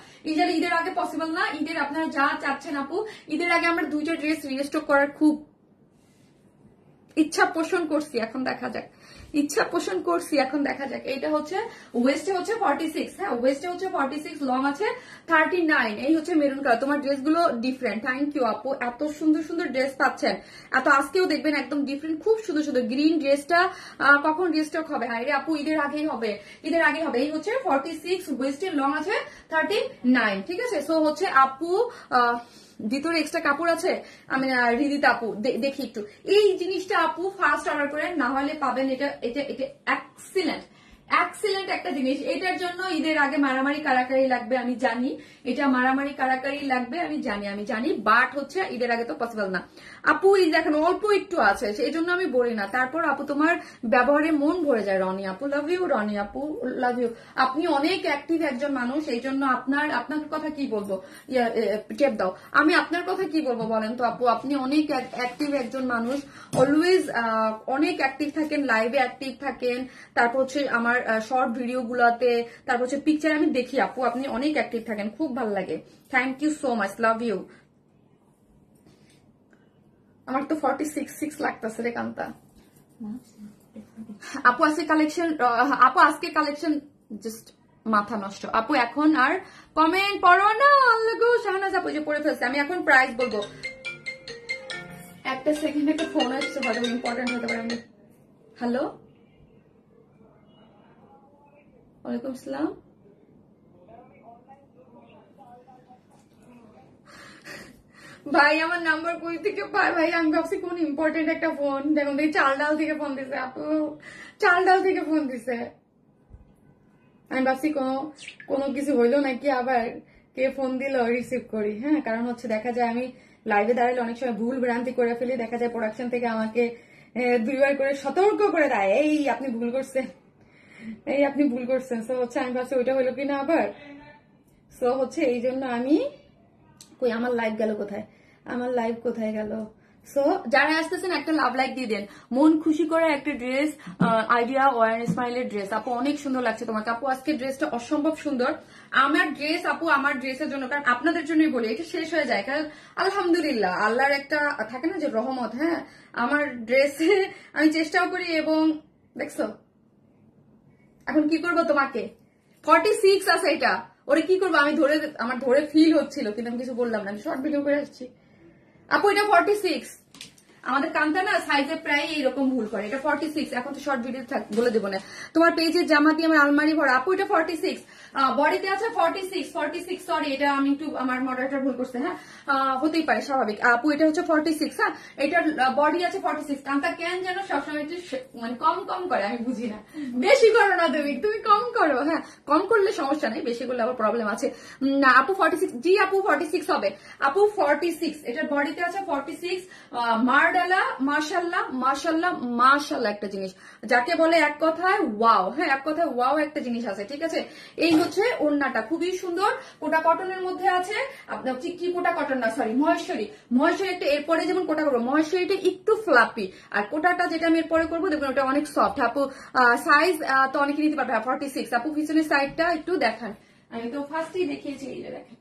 Speaker 1: ঈদের আগে পসিবল না, ঈদের আপনারা যা চাচ্ছেন আপু, ঈদের আগে আমরা 2টা ড্রেস রিস্টক করার খুব ইচ্ছা পোষণ করছি, এখন দেখা যাক। ইচ্ছা পোষণ করছি, এখন দেখা যাক। এটা হচ্ছে ওয়েস্টে হচ্ছে 46, হ্যাঁ ওয়েস্টে হচ্ছে 46, লং আছে 39। এই হচ্ছে মেরুন কালার। তোমার ড্রেসগুলো ডিফারেন্ট, থ্যাংক ইউ আপু। এত সুন্দর সুন্দর ড্রেস পাচ্ছেন, এত আজকেও দেখবেন একদম ডিফারেন্ট, খুব সুন্দর সুন্দর। গ্রিন ড্রেসটা কখন রিস্টক হবে? হাই রে আপু, ঈদের আগেই হবে, ঈদের আগে হবে। এই হচ্ছে 46, ওয়েস্টের লং আছে 39, ঠিক আছে। সো হচ্ছে আপু ভিতরে এক্সট্রা কাপড় আছে, আমি হৃদিতা আপু দেখি একটু এই জিনিসটা আপু ফার্স্ট অর্ডার করে, না হলে পাবেন এটা। এটা এটা এক্সিলেন্ট এক্সিলেন্ট একটা জিনিস। এটার জন্য ঈদের আগে মারামারি কারাকারি লাগবে, আমি জানি। এটা মারামারি কারাকারি লাগবে, আমি জানি, বাট হচ্ছে ঈদের আগে তো পসিবল না আপু। এই দেখেন অল্প একটু আছে, সেই জন্য আমি বলি না। তারপর আপু তোমার ব্যবহারে মন ভরে যায়। রনি আপু লাভ ইউ, রনি আপু লাভ ইউ। আপনি অনেক অ্যাক্টিভ একজন মানুষ, এই জন্য আপনার কথা কি বলবো, টেপ দাও। আমি আপনার কথা কি বলবো বলেন তো আপু, আপনি অনেক অ্যাক্টিভ একজন মানুষ, অলওয়েজ অনেক অ্যাক্টিভ থাকেন, লাইভে অ্যাক্টিভ থাকেন। তারপর হচ্ছে আমার শর্ট ভিডিও গুলাতে, তারপর হচ্ছে পিকচার আমি দেখি আপু, আপনি অনেক অ্যাক্টিভ থাকেন, খুব ভালো লাগে। Thank you so much, love you. আমার তো 46 লাগতেছে রে কান্তা। আপু আজকে কালেকশন, আপু আজকে কালেকশন জাস্ট মাথা নষ্ট আপু। এখন আর কমেন্ট পড়ো না, আল্লাহ গো। শাহনাজ আপু যে পড়ে ফেলছে, আমি এখন প্রাইস বলবো। একটা সেকেন্ড, একটা ফোন আসছে, হয়তো ইম্পর্টেন্ট হতে পারে। হ্যালো, ওয়ালাইকুম আসসালাম। ভাই আমার নাম্বার কই থেকে পায় ভাই? আমি ভাবছি কোন ইম্পর্টেন্ট একটা ফোন, দেখুন দেখি চাল ডাল থেকে ফোন দিছে আপু, চাল ডাল থেকে ফোন দিছে। আমি ভাবছি কোনো কিছু হইলো নাকি, আবার কে ফোন দিল রিসিভ করি। হ্যাঁ, কারণ হচ্ছে দেখা যায় আমি লাইভে দাঁড়ালে অনেক সময় ভুল ভ্রান্তি করে ফেলি, দেখা যায় প্রোডাকশন থেকে আমাকে 2বার করে সতর্ক করে দেয়, এই আপনি ভুল করছেন, এই আপনি ভুল করছেন। সো হচ্ছে আমি ভাবছি ওইটা হইলো কিনা আবার। সো হচ্ছে এই জন্য আমি কই, আমার লাইভ গেল কোথায়, আমার লাইভ কোথায় গেল? সো যারা আসতেছেন একটা লাভ লাইক দিয়ে দেন। মন খুশি করে একটা ড্রেস, আইডিয়া ওয়ার স্মাইলের ড্রেস আপু, অনেক সুন্দর লাগছে তোমাকে আপু। আজকে ড্রেসটা অসম্ভব সুন্দর। আমার ড্রেস আপু, আমার ড্রেসের জন্য, কারণ আপনাদের জন্যই বলি, এটা শেষ হয়ে যায়। কারণ আলহামদুলিল্লাহ আল্লাহর একটা থাকে না যে রহমত। হ্যাঁ, আমার ড্রেসে আমি চেষ্টাও করি, এবং দেখছো এখন কি করবো তোমাকে, 46 আছে এটা, ওরে কি করবো আমি, আমার ধরে ফিল হচ্ছিল, কিন্তু আমি কিছু বললাম না, আমি শর্ট ভিডিও করে আসছি আপু। এটা 46, আমাদের কান্তা না সাইজে প্রায় এইরকম ভুল করে। এটা 46, এখন তো শর্ট ভিডিও বলে দেবো না। তোমার পেজের জামা দিয়ে আমার আলমারি ভরা আপু। এটা 46, বডিতে আছে 46, সরি, এটা আমি একটু আমার মডারেটর ভুল করছে। হ্যাঁ, হতেই পারে, স্বাভাবিক আপু। এটা হচ্ছে 46, হ্যাঁ, এটার বডি আছে 46। কান্তা কেন যেন সবসময় একটু মানে কম করে, আমি বুঝি না। বেশি করো না তুমি কম করো। হ্যাঁ, কম করলে সমস্যা নেই, বেশি করলে আবার প্রবলেম আছে না আপু। 46, জি আপু 46 হবে আপু, 46। এটার বডিতে আছে 46। মারডালা, মাশাল্লাহ মাশাল্লাহ মাশাল্লাহ একটা জিনিস যাকে বলে এক কথায় ওয়াও। হ্যাঁ, এক কথায় ওয়াও একটা জিনিস আছে, ঠিক আছে। এই হচ্ছে ওড়নাটা, খুবই সুন্দর, কোটা কটনের মধ্যে আছে। আপনার কি কোটা কটন না, সরি মহেশ্বরী একটা। এরপরে যেমন কোটা করবো, মহেশ্বরীটা একটু ফ্লাপি, আর কোটাটা যেটা আমি এরপরে করবো দেখবেন ওটা অনেক সফট আপু। সাইজ তো অনেকে নিতে পারবে 46 আপু। পিছনের সাইডটা একটু দেখান, আমি তো ফার্স্টেই দেখিয়েছি, এই যে দেখেন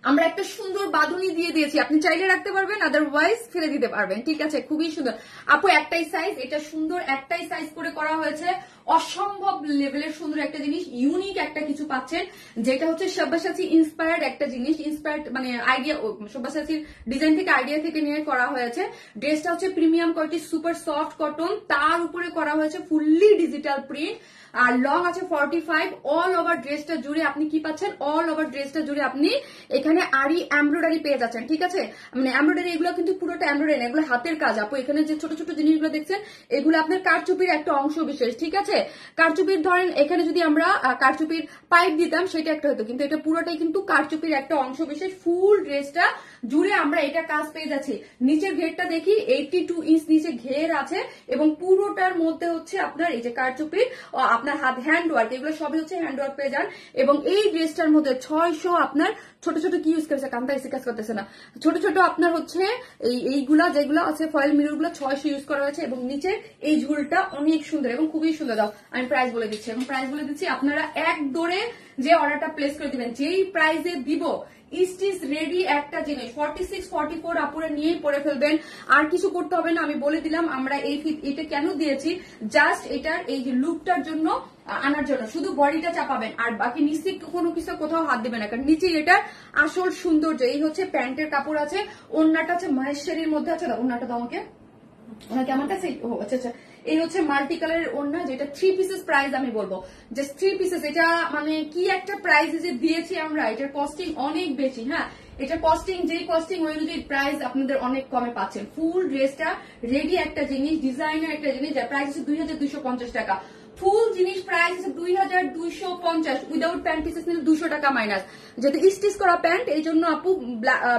Speaker 1: আমরা একটা সুন্দর বাঁধুনি দিয়ে দিয়েছি, আপনি চাইলে রাখতে পারবেন, আদারওয়াইজ ফেলে দিতে পারবেন, ঠিক আছে। খুবই সুন্দর আপু, একটাই সাইজ, এটা সুন্দর একটাই সাইজ করে করা হয়েছে। অসম্ভব লেভেলের সুন্দর একটা জিনিস, ইউনিক একটা কিছু পাচ্ছেন, যেটা হচ্ছে সব্যসাচী ইন্সপায়ার্ড একটা জিনিস, ইন্সপায়ার্ড মানে আইডিয়া, সব্যসাচীর ডিজাইন থেকে আইডিয়া থেকে নিয়ে করা হয়েছে। ড্রেসটা হচ্ছে premium quality, super soft cotton, তার উপরে করা হয়েছে ফুললি ডিজিটাল প্রিন্ট, আর লং আছে 45। অল ওভার ড্রেসটা জুড়ে আপনি কি পাচ্ছেন, অল ওভার ড্রেসটা জুড়ে আপনি এখানে আরি এমব্রয়ডারি পেয়ে যাচ্ছেন, ঠিক আছে। মানে এমব্রয়ডারি, এগুলো কিন্তু পুরোটা এমব্রয়ডারি, এগুলো হাতের কাজ আপু। এখানে যে ছোট ছোট জিনিসগুলো দেখছেন, এগুলো আপনার কারচুপির একটা অংশ বিশেষ, ঠিক আছে। কারচুপির ধরেন এখানে যদি আমরা কারচুপির পাইপ দিতাম সেটা একটা হতো, কিন্তু এটা পুরোটাই কিন্তু কারচুপির একটা অংশ বিশেষ। ফুল ড্রেসটা জুড়ে আমরা এটা কাজ পেয়ে যাচ্ছি। নিচের ঘেরটা দেখি 82 ইঞ্চ নিচে ঘের আছে এবং পুরোটার মধ্যে হচ্ছে আপনার এই যে কারচুপির আপনার হাত হ্যান্ড ওয়ার্ক, এগুলো সবই হচ্ছে হ্যান্ড ওয়ার্ক পেয়ে যান। এবং এই ড্রেসটার মধ্যে 600 আপনার ছোট ছোট কি ইউজ করেছে, কান্তা এসে কাজ করতেছে না, ছোট ছোট আপনার হচ্ছে এইগুলা যেগুলো আছে ফয়েল মিরর গুলো 600 ইউজ করা হয়েছে। এবং নিচে এই ঝুলটা অনেক সুন্দর এবং খুবই সুন্দর। দাও আমি প্রাইস বলে দিচ্ছি, এবং প্রাইস বলে দিচ্ছি, আপনারা এক দৌড়ে যে অর্ডারটা প্লেস করে দিবেন, যেই প্রাইসে দিব স্টিচ রেডি একটা জিনিস 46 44 আপুরে নিয়েই পরে ফেলবেন, আর কিছু করতে হবে না। আমি বলে দিলাম আমরা এটা কেন দিয়েছি, জাস্ট এটার এই যে লুকটার জন্য আনার জন্য, শুধু বডিটা চাপাবেন আর বাকি নিচে কোনো কিছু কোথাও হাত দিবেন না, কারণ নিচে এটার আসল সৌন্দর্য। এই হচ্ছে প্যান্টের কাপড় আছে, ওড়নাটা আছে মহেশ্বরীর মধ্যে আছে, ওড়নাটা তো আমাকে ওনাকে আমার কাছে, ও আচ্ছা আচ্ছা, এই হচ্ছে মাল্টি কালারের ওড়না, যেটা 3 পিসেস প্রাইস আমি বলবো যে 3 পিসেস। এটা মানে কি একটা প্রাইস যে দিয়েছি আমরা, এটার কস্টিং অনেক বেশি। হ্যাঁ, এটা কস্টিং যেই কস্টিং ওই অনুযায়ী প্রাইস আপনাদের অনেক কমে পাচ্ছেন। ফুল ড্রেসটা রেডি একটা জিনিস, ডিজাইনার একটা জিনিস, যার প্রাইস হচ্ছে 2250 টাকা। ফুল জিনিস প্রাইস হচ্ছে 2250, উইদাউট প্যান্ট পিসেস নিলে 200 টাকা মাইনাস। যেহেতু স্টিচ করা প্যান্ট এই জন্য আপু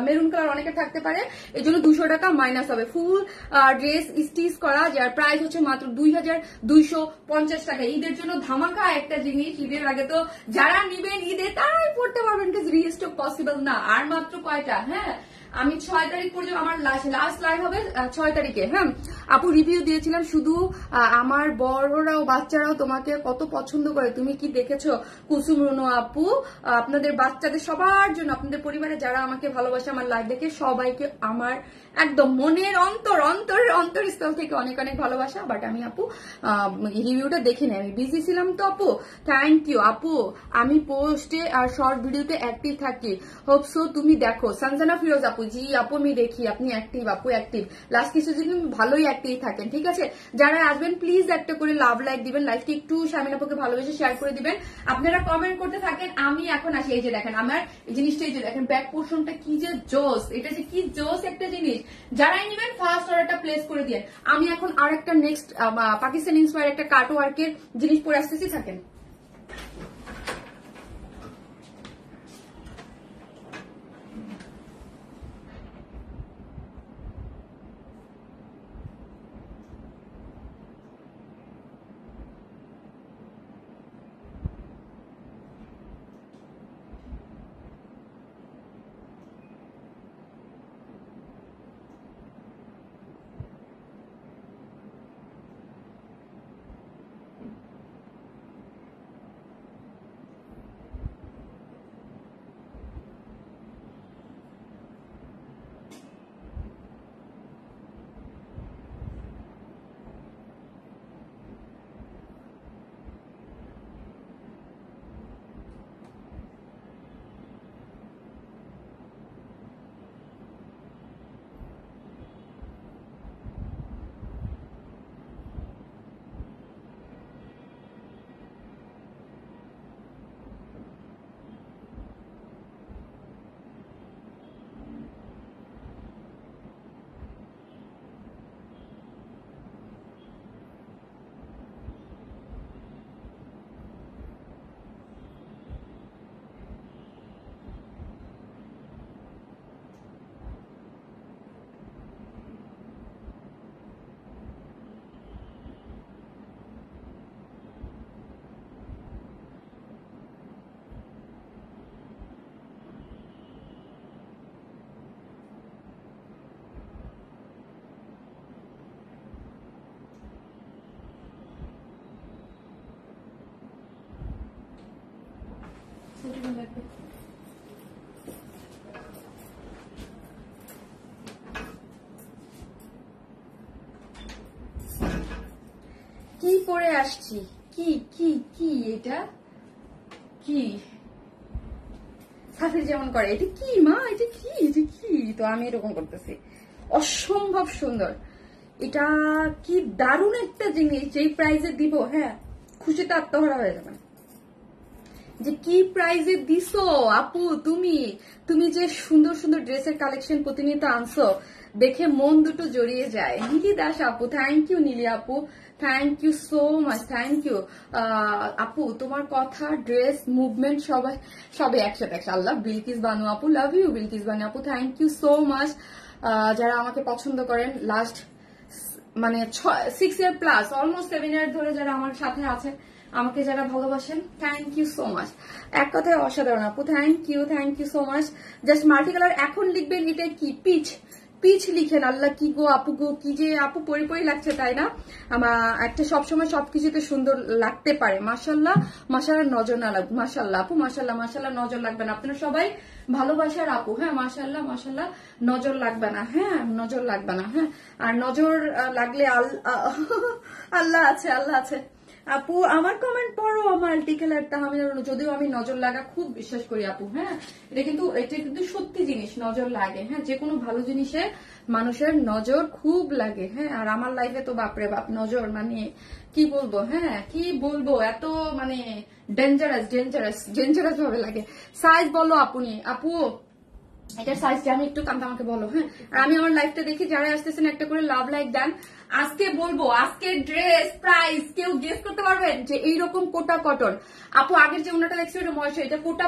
Speaker 1: মেরুন কালার অনেকে থাকতে পারে, এই জন্য 200 টাকা মাইনাস হবে। ফুল ড্রেস স্টিচ করা যার প্রাইস হচ্ছে মাত্র 2250 টাকা। ঈদের জন্য ধামাকা একটা জিনিস, ঈদের আগে তো যারা নিবেন ঈদে তারাই পড়তে পারবেন, রিস্টক পসিবল না। আর মাত্র কয়টা, হ্যাঁ আমি 6 তারিখ পর্যন্ত আমার লাস্ট লাইভ হবে 6 তারিখে। হ্যাঁ আপু রিভিউ দিয়েছিলাম, শুধু আমার বড়রা ও বাচ্চারাও তোমাকে কত পছন্দ করে, তুমি কি দেখেছো কুসুম রুনু আপু? আপনাদের বাচ্চাদের সবার জন্য, আপনাদের পরিবারে যারা আমাকে ভালোবাসে আমার লাইভ দেখে সবাইকে আমার একদম মনের অন্তরস্থল থেকে অনেক অনেক ভালোবাসা। বাট আমি আপু রিভিউটা দেখে নেই, আমি বিজি ছিলাম তো আপু। থ্যাংক ইউ আপু, আমি পোস্টে আর শর্ট ভিডিওতে অ্যাক্টিভ থাকি, হোপ সো তুমি দেখো। সানজানা ফিরোজ আপু, জি আপু আমি দেখি আপনি অ্যাক্টিভ, আপু অ্যাক্টিভ, লাস্ট কিছুদিন ভালোই অ্যাক্টিভ থাকেন। ঠিক আছে, যারা আসবেন প্লিজ একটা করে লাভ লাইক দিবেন, লাইকটি একটু শামিন আপুকে ভালোবেসে শেয়ার করে দিবেন। আপনারা কমেন্ট করতে থাকেন, আমি এখন আসি। এই যে দেখেন আমার এই জিনিসটা, এই যে দেখেন ব্যাক পোর্শনটা কি যে জোস, এটা যে কি জোস একটা জিনিস। যারাই নেবেন ফার্স্ট অর্ডারটা প্লেস করে দিয়ে। আমি এখন আর একটা নেক্সট পাকিস্তান ইন্সপায়ার একটা কাট ওয়ার্কের জিনিস পরে আসতেছি, থাকেন। কি পরে আসছি, কি কি কি এটা কি সাফির যেমন করে, এটা কি মা, এটা কি, এটা কি, তো আমি এরকম করতেছি। অসম্ভব সুন্দর, এটা কি দারুণ একটা জিনিস, যেই প্রাইজে দিব হ্যাঁ খুশিতে আত্মহারা হয়ে যাবেন। যে কি প্রাইজে দিছো আপু তুমি তুমি যে সুন্দর সুন্দর ড্রেসের কালেকশন প্রতিনিয়ত আনছো, দেখে মন দুটো জড়িয়ে যায়। নীলি দাস আপু, থ্যাংক ইউ নীলি আপু, thank you so much, thank you আপু। তোমার কথা, ড্রেস, মুভমেন্ট সবাই সবে একসাথে আল্লাহ। বিলকিস বানু আপু, লাভ ইউ বিলকিস বানু আপু, থ্যাংক ইউ সো মাচ। যারা আমাকে পছন্দ করেন লাস্ট মানে 6 ইয়ার প্লাস, অলমোস্ট 7 ইয়ার ধরে যারা আমার সাথে আছে, আমাকে যারা ভালোবাসেন, থ্যাংক ইউ সো মাচ। এক কথায় অসাধারণ আপু, thank you so much. Just multi colour এখন লিখবেন, এটা কি পিচ পিচ লিখেন। আল্লাহ কি গো আপু গো, কি যে আপু পরি লাগছে তাই না? আমার একটা সবসময় সবকিছুতে সুন্দর লাগতে পারে। মাশাল্লাহ মাশাল্লাহ, নজর না লাগবে। মাশাল্লাহ আপু, মাশাল্লাহ মাশাল্লাহ, নজর লাগবে না। আপনারা সবাই ভালোবাসার আপু, হ্যাঁ মাশাল্লাহ মাশাল্লাহ, নজর লাগবে না, হ্যাঁ নজর লাগবে না, হ্যাঁ। আর নজর লাগলে আল্লাহ আছে, আল্লাহ আছে। আপু আমার কমেন্ট পড়ো, মাল্টি কালার তাহমিনা, যদিও আমি নজর লাগা খুব বিশ্বাস করি আপু, হ্যাঁ। এটা কিন্তু সত্যি জিনিস, নজর লাগে, হ্যাঁ। যে কোনো ভালো জিনিসে মানুষের নজর খুব লাগে, হ্যাঁ। আর আমার লাইফে তো বাপরে বাপ নজর, মানে কি বলবো, হ্যাঁ কি বলবো, এত মানে ডেঞ্জারাস ভাবে লাগে। সাইজ বলো আপনি আপু, এটার সাইজটা আমি একটু কান্তা আমাকে বলো, হ্যাঁ। আর আমি আমার লাইফটা দেখি, যারা আসতেছেন একটা করে লাভ লাইক দেন। আজকে বলবো, আজকে ড্রেস প্রাইস কেউ গেস করতে পারবেন যে এইরকম কোটা কটন আপু। আগের যে ওনাটা দেখছি ওটা ময়সা, এটা কোটা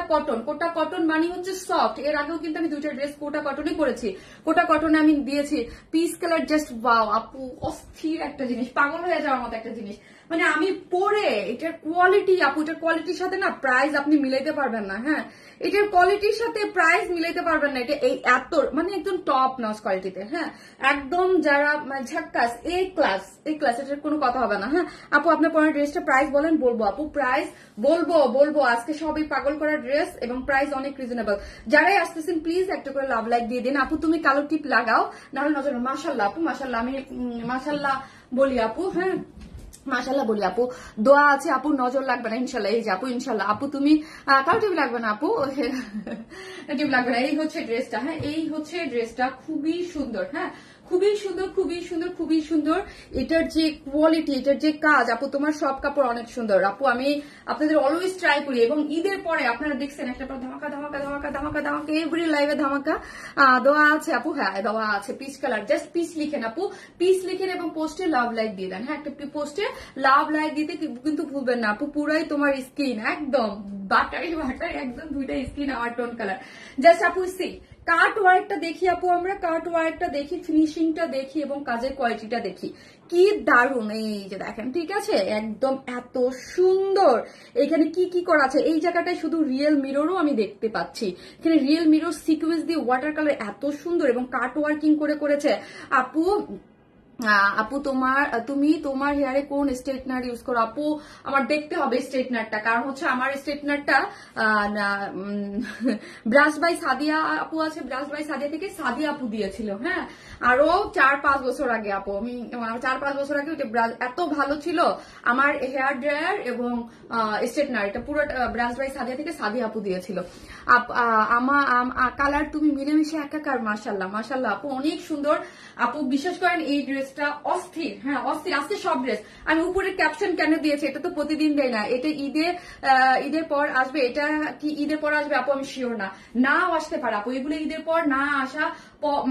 Speaker 1: কটন মানে হচ্ছে সফট। এর আগেও কিন্তু আমি দুইটা ড্রেস কোটা কটনই করেছি, কোটা কটনে আমি দিয়েছি পিস কালার, জাস্ট ওয়াও আপু, অস্থির একটা জিনিস, পাগল হয়ে যাওয়ার মতো একটা জিনিস। মানে আমি পরে এটার কোয়ালিটি আপু, এটার কোয়ালিটির সাথে না প্রাইস আপনি মিলাইতে পারবেন না, হ্যাঁ। এটার কোয়ালিটির সাথে প্রাইস মিলাইতে পারবেন না। এটা এই এত মানে একদম টপ নচ কোয়ালিটিতে, হ্যাঁ। একদম যারা ঝাক্কাস, এ ক্লাস, এটার কোনো কথা হবে না, হ্যাঁ। আপু আপনার পরের ড্রেসটা প্রাইস বলেন, বলবো আপু প্রাইস বলবো। আজকে সবই পাগল করা ড্রেস এবং প্রাইস অনেক রিজনেবল। যারাই আসতেছেন প্লিজ একটা করে লাভ লাইক দিয়ে দিন আপু। তুমি কালো টিপ লাগাও, নাহলে নজর। মাশাল্লাহ আপু, মাশাল্লাহ, আমি মাশাল্লাহ বলি আপু, হ্যাঁ মাশাল্লাহ বলি আপু। দোয়া আছে আপু, নজর লাগবে না ইনশাল্লাহ। এই যে আপু ইনশাল্লাহ আপু, তুমি কারো টিভি লাগবে না আপু, টিভি লাগবে না। এই হচ্ছে ড্রেসটা, হ্যাঁ এই হচ্ছে ড্রেসটা, খুবই সুন্দর, হ্যাঁ খুবই সুন্দর। এটার যে কোয়ালিটি, এটার যে কাজ আপু, তোমার সব কাপড় অনেক সুন্দর আপু। আমি আপনাদের অলওয়েজ ট্রাই করি, এবং ঈদের পরে আপনারা দেখছেন একটা পর ধামাকা এভরি লাইভে ধামাকা দেওয়া আছে আপু, হ্যাঁ দেওয়া আছে। পিচ কালার, জাস্ট পিচ লিখেন আপু, পিচ লিখেন এবং পোস্টে লাভ লাইক দিয়ে দেন, হ্যাঁ। একটা পোস্টে লাভ লাইক দিতে কিন্তু ভুলবেন না আপু। পুরাই তোমার স্কিন একদম বাটারি একদম, দুইটা স্কিন আমার টোন কালার। জাস্ট আপু সি কাট ওয়ার্কটা দেখি আপু, আমরা কাট ওয়ার্কটা দেখি, ফিনিশিংটা দেখি এবং কাজের কোয়ালিটিটা দেখি, কি দারুণ। এই যে দেখেন, ঠিক আছে, একদম এত সুন্দর। এখানে কি করা আছে, এই জায়গাটায় শুধু রিয়েল মিররও আমি দেখতে পাচ্ছি। এখানে রিয়েল মিরর সিকোয়েন্স দিয়ে ওয়াটার কালার এত সুন্দর এবং কাট ওয়ার্কিং করেছে আপু। আপু তুমি তোমার হেয়ারে কোন স্ট্রেটনার ইউজ করো আপু? আমার দেখতে হবে স্ট্রেটনারটা, কারণ হচ্ছে আমার স্ট্রেটনারটা ব্রাশ বাই সাদিয়া আপু আছে, ব্রাশ বাই সাদিয়া থেকে সাদিয়া আপু দিয়েছিল, হ্যাঁ আরো 4-5 বছর আগে আপু। আমি 4-5 বছর আগে ওইটা এত ভালো ছিল আমার হেয়ার ড্রায়ার এবং স্ট্রেটনার, এটা পুরো ব্রাশ বাই সাদিয়া থেকে সাদিয়া আপু দিয়েছিল। কালার তুমি মিলেমিশে একাকার, মাশাল্লাহ আপু, অনেক সুন্দর আপু। বিশ্বাস করেন এই ড্রেসটা অস্থির, হ্যাঁ অস্থির। আজকে সব ড্রেস আমি উপরের ক্যাপশন কেন দিয়েছি, এটা তো প্রতিদিন দেয় না, এটা ঈদের পর আসবে। এটা কি ঈদের পর আসবে আপু? আমি শিওর নাও আসতে পারে আপু। এগুলো ঈদের পর না আসা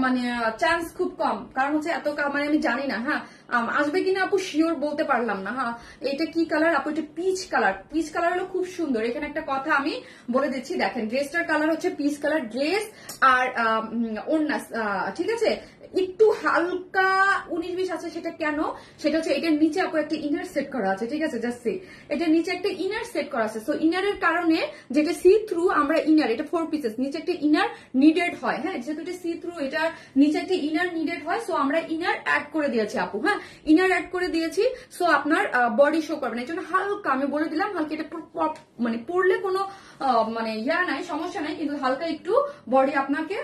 Speaker 1: মানে চান্স খুব কম, কারণ হচ্ছে এত মানে আমি জানি না, হ্যাঁ আসবে কিনা আপু শিওর বলতে পারলাম না, হ্যাঁ। এটা কি কালার আপু? এটা পিচ কালার হলো খুব সুন্দর। এখানে একটা কথা আমি বলে দিচ্ছি, দেখেন ড্রেসটার কালার হচ্ছে পিচ কালার, ড্রেস আর ওড়না, ঠিক আছে। একটু হালকা 19-20 আছে, সেটা কেন? সেটা হচ্ছে এটার নিচে আপু একটা ইনার সেট করা আছে, ঠিক আছে, জাস্ট এটার নিচে একটা ইনার সেট করা আছে। সো ইনারের কারণে যেটা সি থ্রু, আমরা ইনার, এটা 4 পিসেস, নিচে একটা ইনার নিডেড হয়, হ্যাঁ যেহেতু এটা সি থ্রু, এটা নিচে একটা ইনার নিডেড হয়। সো আমরা ইনার অ্যাড করে দিয়েছি আপু, হ্যাঁ ইনার অ্যাড করে দিয়েছি। সো আপনার বডি শো করবে না, এই জন্য হালকা আমি বলে দিলাম, হালকা এটা মানে পড়লে কোনো মানে নাই, সমস্যা নাই, কিন্তু হালকা একটু বডি আপনাকে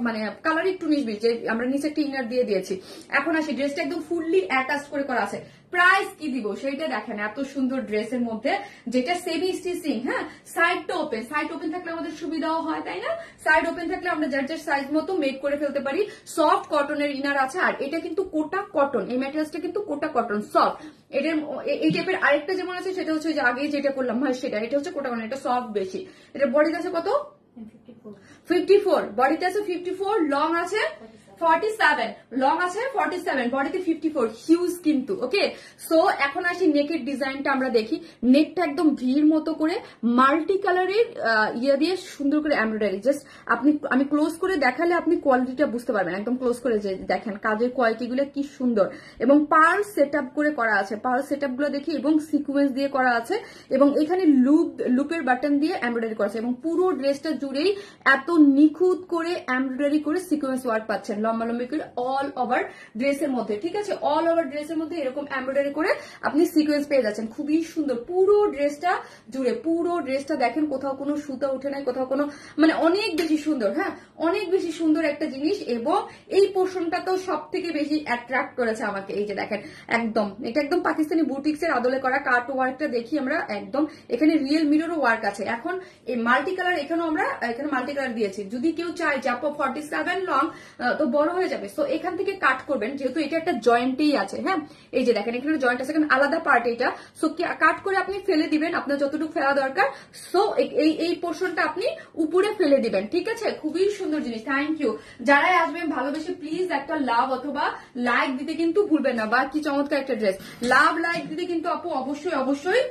Speaker 1: মানে কালার একটু মিশবে, যে আমরা নিচে একটা ইনার দিয়ে দিয়েছি। এখন আসি, ড্রেসটা একদম ফুললি অ্যাটাচ করে করা আছে। প্রাইস কি দিব সেইটা দেখেন, এত সুন্দর ড্রেসের মধ্যে, যেটা সেমি স্টিচিং, হ্যাঁ, সাইডটা ওপেন। সাইড ওপেন থাকলে আমাদের সুবিধাও হয়, তাই না? সাইড ওপেন থাকলে আমরা যার যার সাইজ মতো মেক করে ফেলতে পারি। সফট কটনের ইনার আছে, আর এটা কিন্তু কোটা কটন, এই ম্যাটেরিয়ালসটা কিন্তু কোটা কটন সফট। এটার এই টাইপের আরেকটা যেমন আছে, সেটা হচ্ছে যে আগে যেটা করলাম হয় সেটা, এটা হচ্ছে কোটা কটন, এটা সফট বেশি। এটা বডিতে আছে কত? 54। বডিতে আছে 54, লং আছে 47, লং আছে 47, বডিতে 54, হিউজ কিন্তু। ওকে, সো এখন আসি নেকের ডিজাইনটা আমরা দেখি। নেকটা একদম ভিড় মতো করে মাল্টি কালারের ইয়ে দিয়ে সুন্দর করে এমব্রয়ডারি। জাস্ট আমি ক্লোজ করে দেখালে আপনি কোয়ালিটিটা বুঝতে পারবেন। একদম ক্লোজ করে যে দেখেন কাজের কোয়ালিটি গুলো কি সুন্দর, এবং পার্ল সেট আপ করে করা আছে। পার্ল সেট আপ গুলো দেখি, এবং সিকুয়েন্স দিয়ে করা আছে, এবং এখানে লুপের বাটন দিয়ে এমব্রয়ডারি করা আছে, এবং পুরো ড্রেসটা জুড়েই এত নিখুঁত করে এমব্রয়ডারি করে সিকুয়েন্স ওয়ার্ক পাচ্ছেন লম্বালম্বি করে অল ওভার ড্রেসের মধ্যে। ঠিক আছে, অল ওভার ড্রেসের মধ্যে এরকম এমব্রয়ডারি করে আপনি সিকুয়েন্স পেয়ে যাচ্ছেন। খুবই সুন্দর পুরো ড্রেসটা জুড়ে। পুরো ড্রেসটা দেখেন, কোথাও কোনো সুতা উঠে নাই, কোথাও কোনো, মানে অনেক বেশি সুন্দর। হ্যাঁ, অনেক বেশি সুন্দর একটা জিনিস। এবং এই পোর্শনটা তো সব থেকে বেশি অ্যাট্রাক্ট করেছে আমাকে। এই যে দেখেন, একদম এটা একদম পাকিস্তানি বুটিক্স এর আদলে করা কাট ওয়ার্কটা দেখি আমরা একদম। এখানে রিয়েল মিররও ওয়ার্ক আছে। এখন এই মাল্টি কালার, এখানেও আমরা এখানে মাল্টি কালার দিয়েছি। যদি কেউ চায় যে আপু 47 লং তো বড় হয়ে যাবে, সো এখান থেকে কাট করবেন, যেহেতু এটা একটা জয়েন্টেই আছে। হ্যাঁ, এই যে দেখেন এখানে জয়েন্ট আছে, এখানে আলাদা পার্ট এটা। সো কাট করে আপনি ফেলে দিবেন আপনার যতটুকু ফেলা দরকার। সো এই পোর্শনটা আপনি উপরে ফেলে দিবেন। ঠিক আছে, খুবই সুন্দর জিনিস। Thank you. যারাই আসবেন ভালোবেসে প্লিজ একটা লাভ অথবা লাইক দিতে কিন্তু ভুলবেন না। বা কি চমৎকার একটা ড্রেস, লাভ লাইক দিতে কিন্তু আপু অবশ্যই অবশ্যই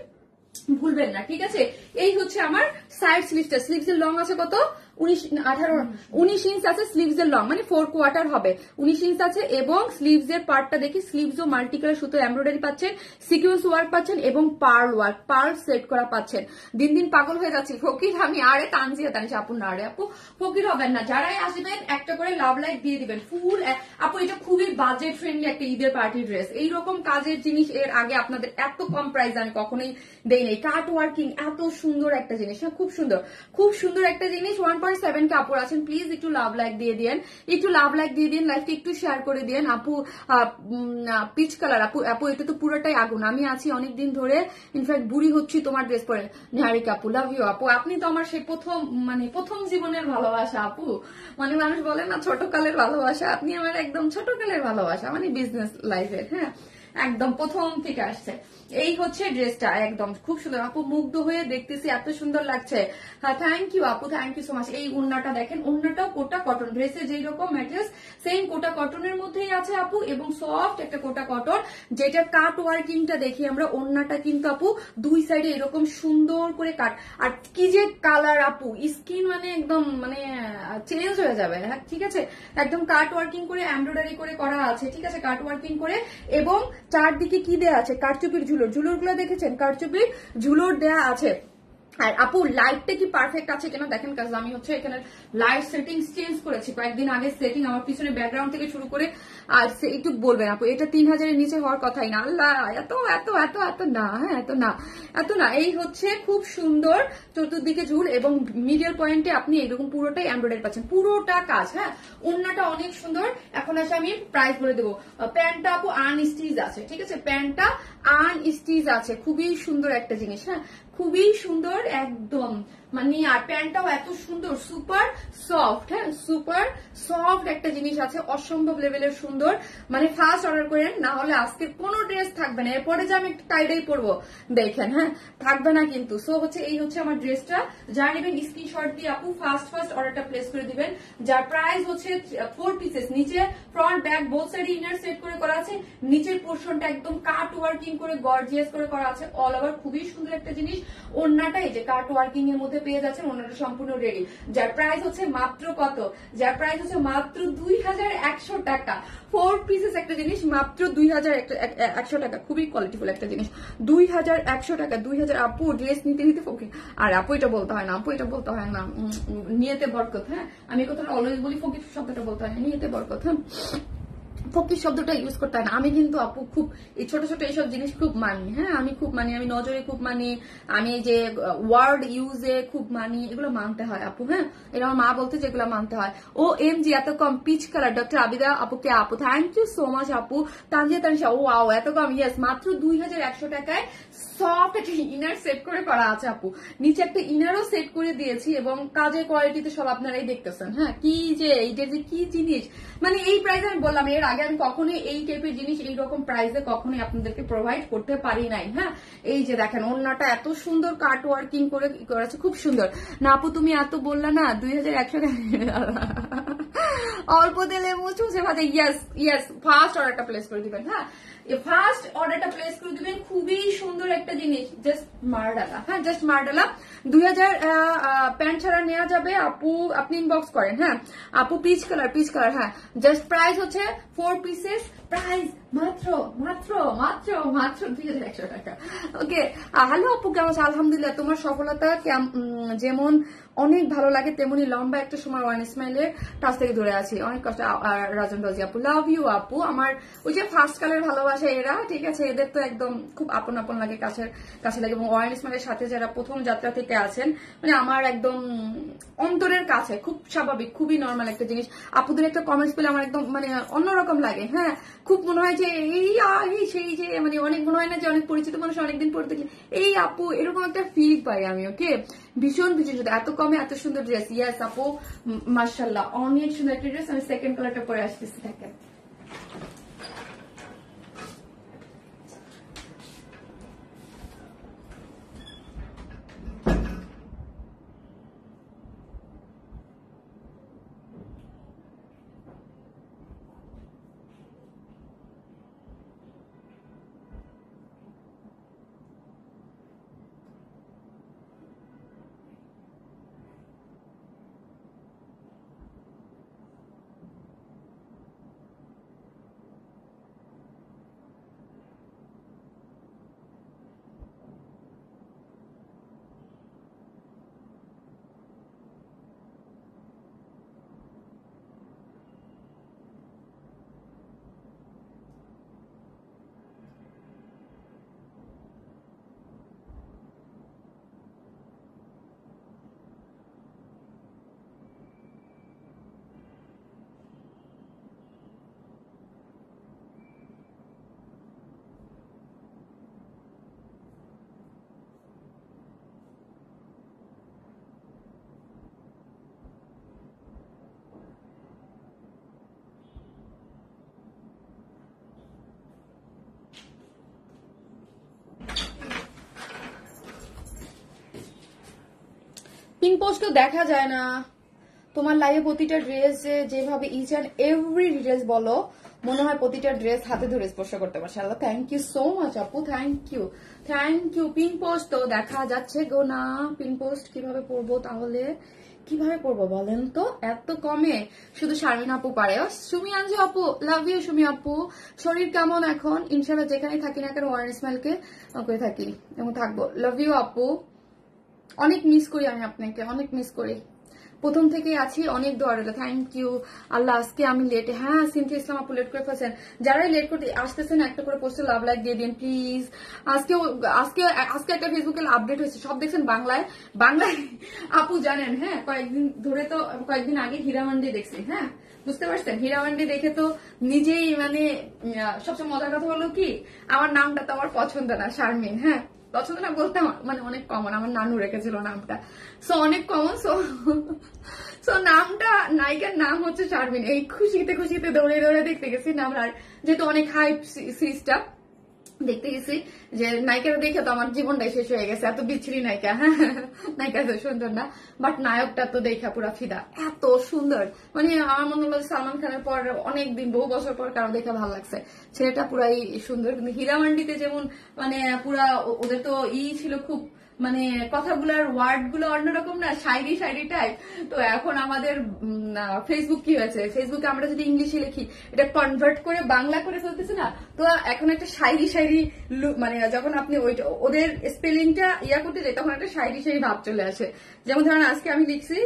Speaker 1: ভুলবেন না। ঠিক আছে, এই হচ্ছে আমার সাইড স্লিভসটা। স্লিভস এর লং আছে কত? 19 ইঞ্চ আছে স্লিভস এর লং, মানে 4 কোয়ার্টার হবে। 19 ইঞ্চ আছে, এবং স্লিভস এর পার্টটা দেখি, স্লিভস ও মাল্টি কালার সুতো এমব্রয়ডারি পাচ্ছেন, সিকুয়েন্স ওয়ার্ক পাচ্ছেন, এবং পার্ল ওয়ার্ক, পার্ল সেট করা পাচ্ছেন। দিন দিন পাগল হয়ে যাচ্ছি ফকির আমি। আরে তানজিয়া তানিশ আপু না, আরে আপু ফকির হবেন না। যারাই আসবেন একটা করে লাভ লাইক দিয়ে দিবেন ফুল। আপু এটা খুবই বাজেট ফ্রেন্ডলি একটা ঈদের পার্টি ড্রেস। এইরকম কাজের জিনিস এর আগে আপনাদের এত কম প্রাইস আমি কখনোই দেই নাই। কাট ওয়ার্কিং এত সুন্দর একটা জিনিস, হ্যাঁ, খুব সুন্দর, খুব সুন্দর একটা জিনিস। 1.7 কাপড় আছেন, প্লিজ একটু লাভ লাইক দিয়ে দিন, একটু লাভ লাইক দিয়ে দিন, লাইফকে একটু শেয়ার করে দিন। আপু পিচ কালার, আপু এটা তো পুরোটাই আগুন। আমি আছি অনেকদিন ধরে, ইনফ্যাক্ট বুড়ি হচ্ছি তোমার ড্রেস পরে। নিহারিকা আপু, লাভ ইউ আপু। আপনি তো আমার সেই প্রথম জীবনের ভালোবাসা আপু। মানে মানুষ বলে না ছোটকালের ভালোবাসা, আপনি আমার একদম ছোটকালের ভালোবাসা, মানে বিজনেস লাইফের। হ্যাঁ, একদম প্রথম থেকে আসছে। এই হচ্ছে ড্রেসটা, একদম খুব সুন্দর। আপু মুগ্ধ হয়ে দেখতেছি, এত সুন্দর লাগছে। হ্যাঁ, থ্যাংক ইউ আপু, থ্যাংক ইউ সো মাচ। এই ওড়নাটা দেখেন, ওড়নাটাও কোটা কটন, ড্রেসে যেই রকম ম্যাটেরিয়ালস সেম কোটা কটনের মধ্যেই আছে আপু, এবং সফট একটা কোটা কটন, যেটার কাট ওয়ার্কিংটা দেখি আমরা। ওড়নাটা কিন্তু আপু দুই সাইডে এরকম সুন্দর করে কাট, আর কি যে কালার আপু, স্কিন মানে একদম মানে চেঞ্জ হয়ে যাবে। হ্যাঁ, ঠিক আছে, একদম কাট ওয়ার্কিং করে এমব্রয়ডারি করে করা আছে। ঠিক আছে, কাট ওয়ার্কিং করে, এবং চারদিকে কি দেয়া আছে, কারচুপির ঝুলোর গুলো দেখেছেন, কারচুপির ঝুলোর দেয়া আছে। আর আপু লাইটটা কি পারফেক্ট আছে কিনা দেখেন, কাজ আমি হচ্ছে এখানে লাইট সেটিংস চেঞ্জ করেছি কয়েকদিন আগে। সেটিং আমার পিছনে ব্যাকগ্রাউন্ড থেকে শুরু করে, আর একটু বলবেন আপু এটা 3000 এর নিচে হওয়ার কথাই না। আল্লাহ, এত এত এত এত না, হ্যাঁ, এত না। এই হচ্ছে খুব সুন্দর চতুর্দিকে ঝুল, এবং মিডল পয়েন্টে আপনি এরকম পুরোটাই এমব্রয়ডারি পাচ্ছেন, পুরোটা কাজ। হ্যাঁ, ওড়নাটা অনেক সুন্দর। এখন আসে আমি প্রাইস বলে দেবো। প্যান্টটা আপু আনস্টিচ আছে। ঠিক আছে, প্যান্টটা আনস্টিচ আছে, খুবই সুন্দর একটা জিনিস। হ্যাঁ, খুবই সুন্দর একদম, মানে আর প্যান্টটাও এত সুন্দর, সুপার সফট। হ্যাঁ, সুপার সফট একটা জিনিস আছে, অসম্ভব লেভেলের সুন্দর। মানে ফার্স্ট অর্ডার করেন, না হলে আজকে কোনো ড্রেস থাকবে না। এরপরে যে আমি একটা টাইডাই পরবো দেখেন, হ্যাঁ, থাকবে না কিন্তু। সো হচ্ছে এই হচ্ছে আমার ড্রেসটা। যা নেবেন স্ক্রিনশট দিয়ে আপু ফার্স্ট অর্ডারটা প্লেস করে দিবেন, যার প্রাইস হচ্ছে 4 পিসেস। নিচে ফ্রন্ট ব্যাক বোথ সাইডে ইনার সেট করে করা আছে, নিচের পোর্শনটা একদম কাট ওয়ার্কিং করে গর্জিয়াস করে করা আছে অল ওভার, খুবই সুন্দর একটা জিনিস। ওড়নাটা এই যে কাট ওয়ার্কিং এর মধ্যে পেয়ে যাচ্ছেন, ওড়নাটা সম্পূর্ণ রেডি, যার প্রাইস হচ্ছে মাত্র কত, যার প্রাইস হচ্ছে মাত্র 2100 টাকা। 4 পিসেস একটা জিনিস মাত্র 2100 টাকা, খুবই কোয়ালিটিফুল একটা জিনিস। 2100 টাকা, 2000। আপু ড্রেস নিতে নিতে ফকির, আর আপু এটা বলতে হয় না, আপু এটা বলতে হয় না, নিয়েতে বরকত। হ্যাঁ, আমি কথাটা অলওয়েজ বলি, ফকির শব্দটা বলতে হয় না, নিয়েতে বরকত। হ্যাঁ, ফকির শব্দটা ইউজ করতে হয় না। আমি কিন্তু আপু খুব এই ছোট ছোট এইসব জিনিস খুব মানি, হ্যাঁ আমি খুব মানি, আমি নজরে খুব মানি, আমি এই যে ওয়ার্ড ইউজে খুব মানি, এগুলো মানতে হয় আপু। হ্যাঁ এটা আমার মা বলতে, যেগুলো মানতে হয়। ও এম জি এত কম, পিচ কালার, ডক্টর আবিদা আপুকে আপু থ্যাংক ইউ সো মাচ আপু। তানজিয়া তানিশা ও আও এত কম, ইয়েস মাত্র 2100 টাকায় সফট একটা ইনার সেট করে করা আছে আপু। নিচে একটা ইনারও সেট করে দিয়েছি এবং কাজের কোয়ালিটিতে সব আপনারাই দেখতেছেন। হ্যাঁ কি যে এইটা যে কি জিনিস, মানে এই প্রাইসে আমি বললাম এর আগে আমি কখনোই এই টাইপের জিনিস এইরকম প্রাইসে কখনোই আপনাদেরকে প্রোভাইড করতে পারি নাই। হ্যাঁ এই যে দেখেন ওড়নাটা এত সুন্দর কাট ওয়ার্কিং করে করেছে, খুব সুন্দর না আপু। তুমি এত বললা না 2100 অল্প দিলে মুছে ভাজে। ইয়েস ইয়েস ফার্স্ট অর্ডারটা প্লেস করে দিবেন। হ্যাঁ ফার্স্ট অর্ডারটা প্লেস করে দিবেন, খুবই সুন্দর একটা জিনিস, জাস্ট মারডালা। হ্যাঁ জাস্ট মারডালা 2000 প্যান্ট ছাড়া নেওয়া যাবে আপু, আপনি ইনবক্স করেন। হ্যাঁ আপু পিচ কালার, পিচ কালার। হ্যাঁ জাস্ট প্রাইস হচ্ছে 4 পিসেস, প্রাইস মাত্র মাত্র মাত্র মাত্র 2100 টাকা। ওকে হ্যালো আপু কেমন আছো? আলহামদুলিল্লাহ। তোমার সফলতা যেমন অনেক ভালো লাগে তেমনি লম্বা একটা সময় ওয়ান স্মাইলের কাছ থেকে ধরে আছি, অনেক কষ্ট। রাজন রাজি আপু লাভ ইউ আপু। আমার ওই যে ফার্স্ট কালের ভালোবাসা এরা, ঠিক আছে, এদের তো একদম খুব আপন আপন লাগে, কাছে লাগে। এবং ওয়ান স্মাইলের সাথে যারা প্রথম যাত্রা থেকে আছেন, মানে আমার একদম অন্তরের কাছে, খুব স্বাভাবিক, খুবই নর্মাল একটা জিনিস। আপুদের একটা কমেন্টস পেলে আমার একদম মানে অন্যরকম লাগে। হ্যাঁ খুব মনে হয় যে এই সেই যে মানে অনেক মনে হয় না যে অনেক পরিচিত মানুষ অনেকদিন পর দেখলে এই আপু, এরকম একটা ফিল পাই আমি। ওকে ভীষণ ভীষণ সুন্দর, এত কমে এত সুন্দর ড্রেস। ইয়াস আপু মাশাআল্লাহ অনেক সুন্দর একটা ড্রেস। আমি সেকেন্ড কালারটা পরে আসতেছি দেখেন। পিন পোস্টও দেখা যায় না তোমার লাইভে। প্রতিটা ড্রেস যেভাবে ইচ অ্যান্ড এভরি ডিটেলস বলো, মনে হয় প্রতিটা ড্রেস হাতে ধরে স্পর্শ করতে পারছে। আল্লাহ থ্যাংক ইউ সো মাচ আপু, thank you thank you. Pin post তো দেখা যাচ্ছে গো না, পিন পোস্ট কিভাবে পড়বো তাহলে, কিভাবে পড়বো বলেন তো, এত কমে শুধু শারমিন আপু পারে। সুমি আনজু আপু লাভ ইউ। সুমি আপু শরীর কেমন এখন? ইনশাল্লাহ যেখানে থাকি না কেন ওয়ান স্মাইলকে করে থাকি এবং থাকবো। লাভ ইউ আপু, অনেক মিস করি আমি আপনাকে, অনেক মিস করি, প্রথম থেকেই আছি। অনেক দোয়া রইল, থ্যাংক ইউ। আল্লাহ আজকে আমি লেটে, হ্যাঁ সিনথিয়া ইসলাম আপু লেট করে ফেলছেন। যারাই লেট করতে আসতেছেন একটা করে পোস্টে লাভ লাইক দিয়ে দিন প্লিজ। আজকে আজকে আজকে একটা ফেসবুকে আপডেট হয়েছে, সব দেখছেন বাংলায়। বাংলায় আপু জানেন, হ্যাঁ কয়েকদিন ধরে তো, কয়েকদিন আগে হীরামান্ডি দেখছি। হ্যাঁ বুঝতে পারছেন, হীরামান্ডি দেখে তো নিজেই মানে সবচেয়ে মজার কথা হলো কি, আমার নামটা তো আমার পছন্দ না, শারমিন। হ্যাঁ পছন্দ না বলতে মানে অনেক কমন, আমার নানু রেখেছিল নামটা, সো অনেক কমন। সো নামটা, নায়িকার নাম হচ্ছে শারমিন। এই খুশিতে খুশিতে দৌড়ে দৌড়ে দেখতে গেছি নাম, আর যেহেতু অনেক হাইপ সিরিজটা দেখতে গেছি, যে নায়িকাটা দেখে তো আমার জীবনটাই শেষ হয়ে গেছে। এত বিচ্ছিরি নায়িকা, হ্যাঁ নায়িকা তো সুন্দর না, বাট নায়কটা তো দেখা পুরা ফিদা, এত সুন্দর। মানে আমার মনে হলো সালমান খানের পর অনেকদিন, বহু বছর পর কারো দেখা ভালো লাগছে, ছেলেটা পুরাই সুন্দর। কিন্তু হীরামান্ডিতে যেমন মানে পুরা ওদের তো ছিল খুব, মানে কথাগুলোর ওয়ার্ড গুলো অন্যরকম না, শায়রি শায়রি টাইপ। তো এখন আমাদের ফেসবুক কি হয়েছে, ফেসবুকে আমরা যদি ইংলিশে লিখি এটা কনভার্ট করে বাংলা করে ফেলতেছে না, তো এখন একটা শায়রি শায়রি মানে যখন আপনি ওদের স্পেলিংটা করতে যাই তখন একটা শায়রি শায়রি ভাব চলে আসে। যেমন ধরেন আজকে আমি লিখছি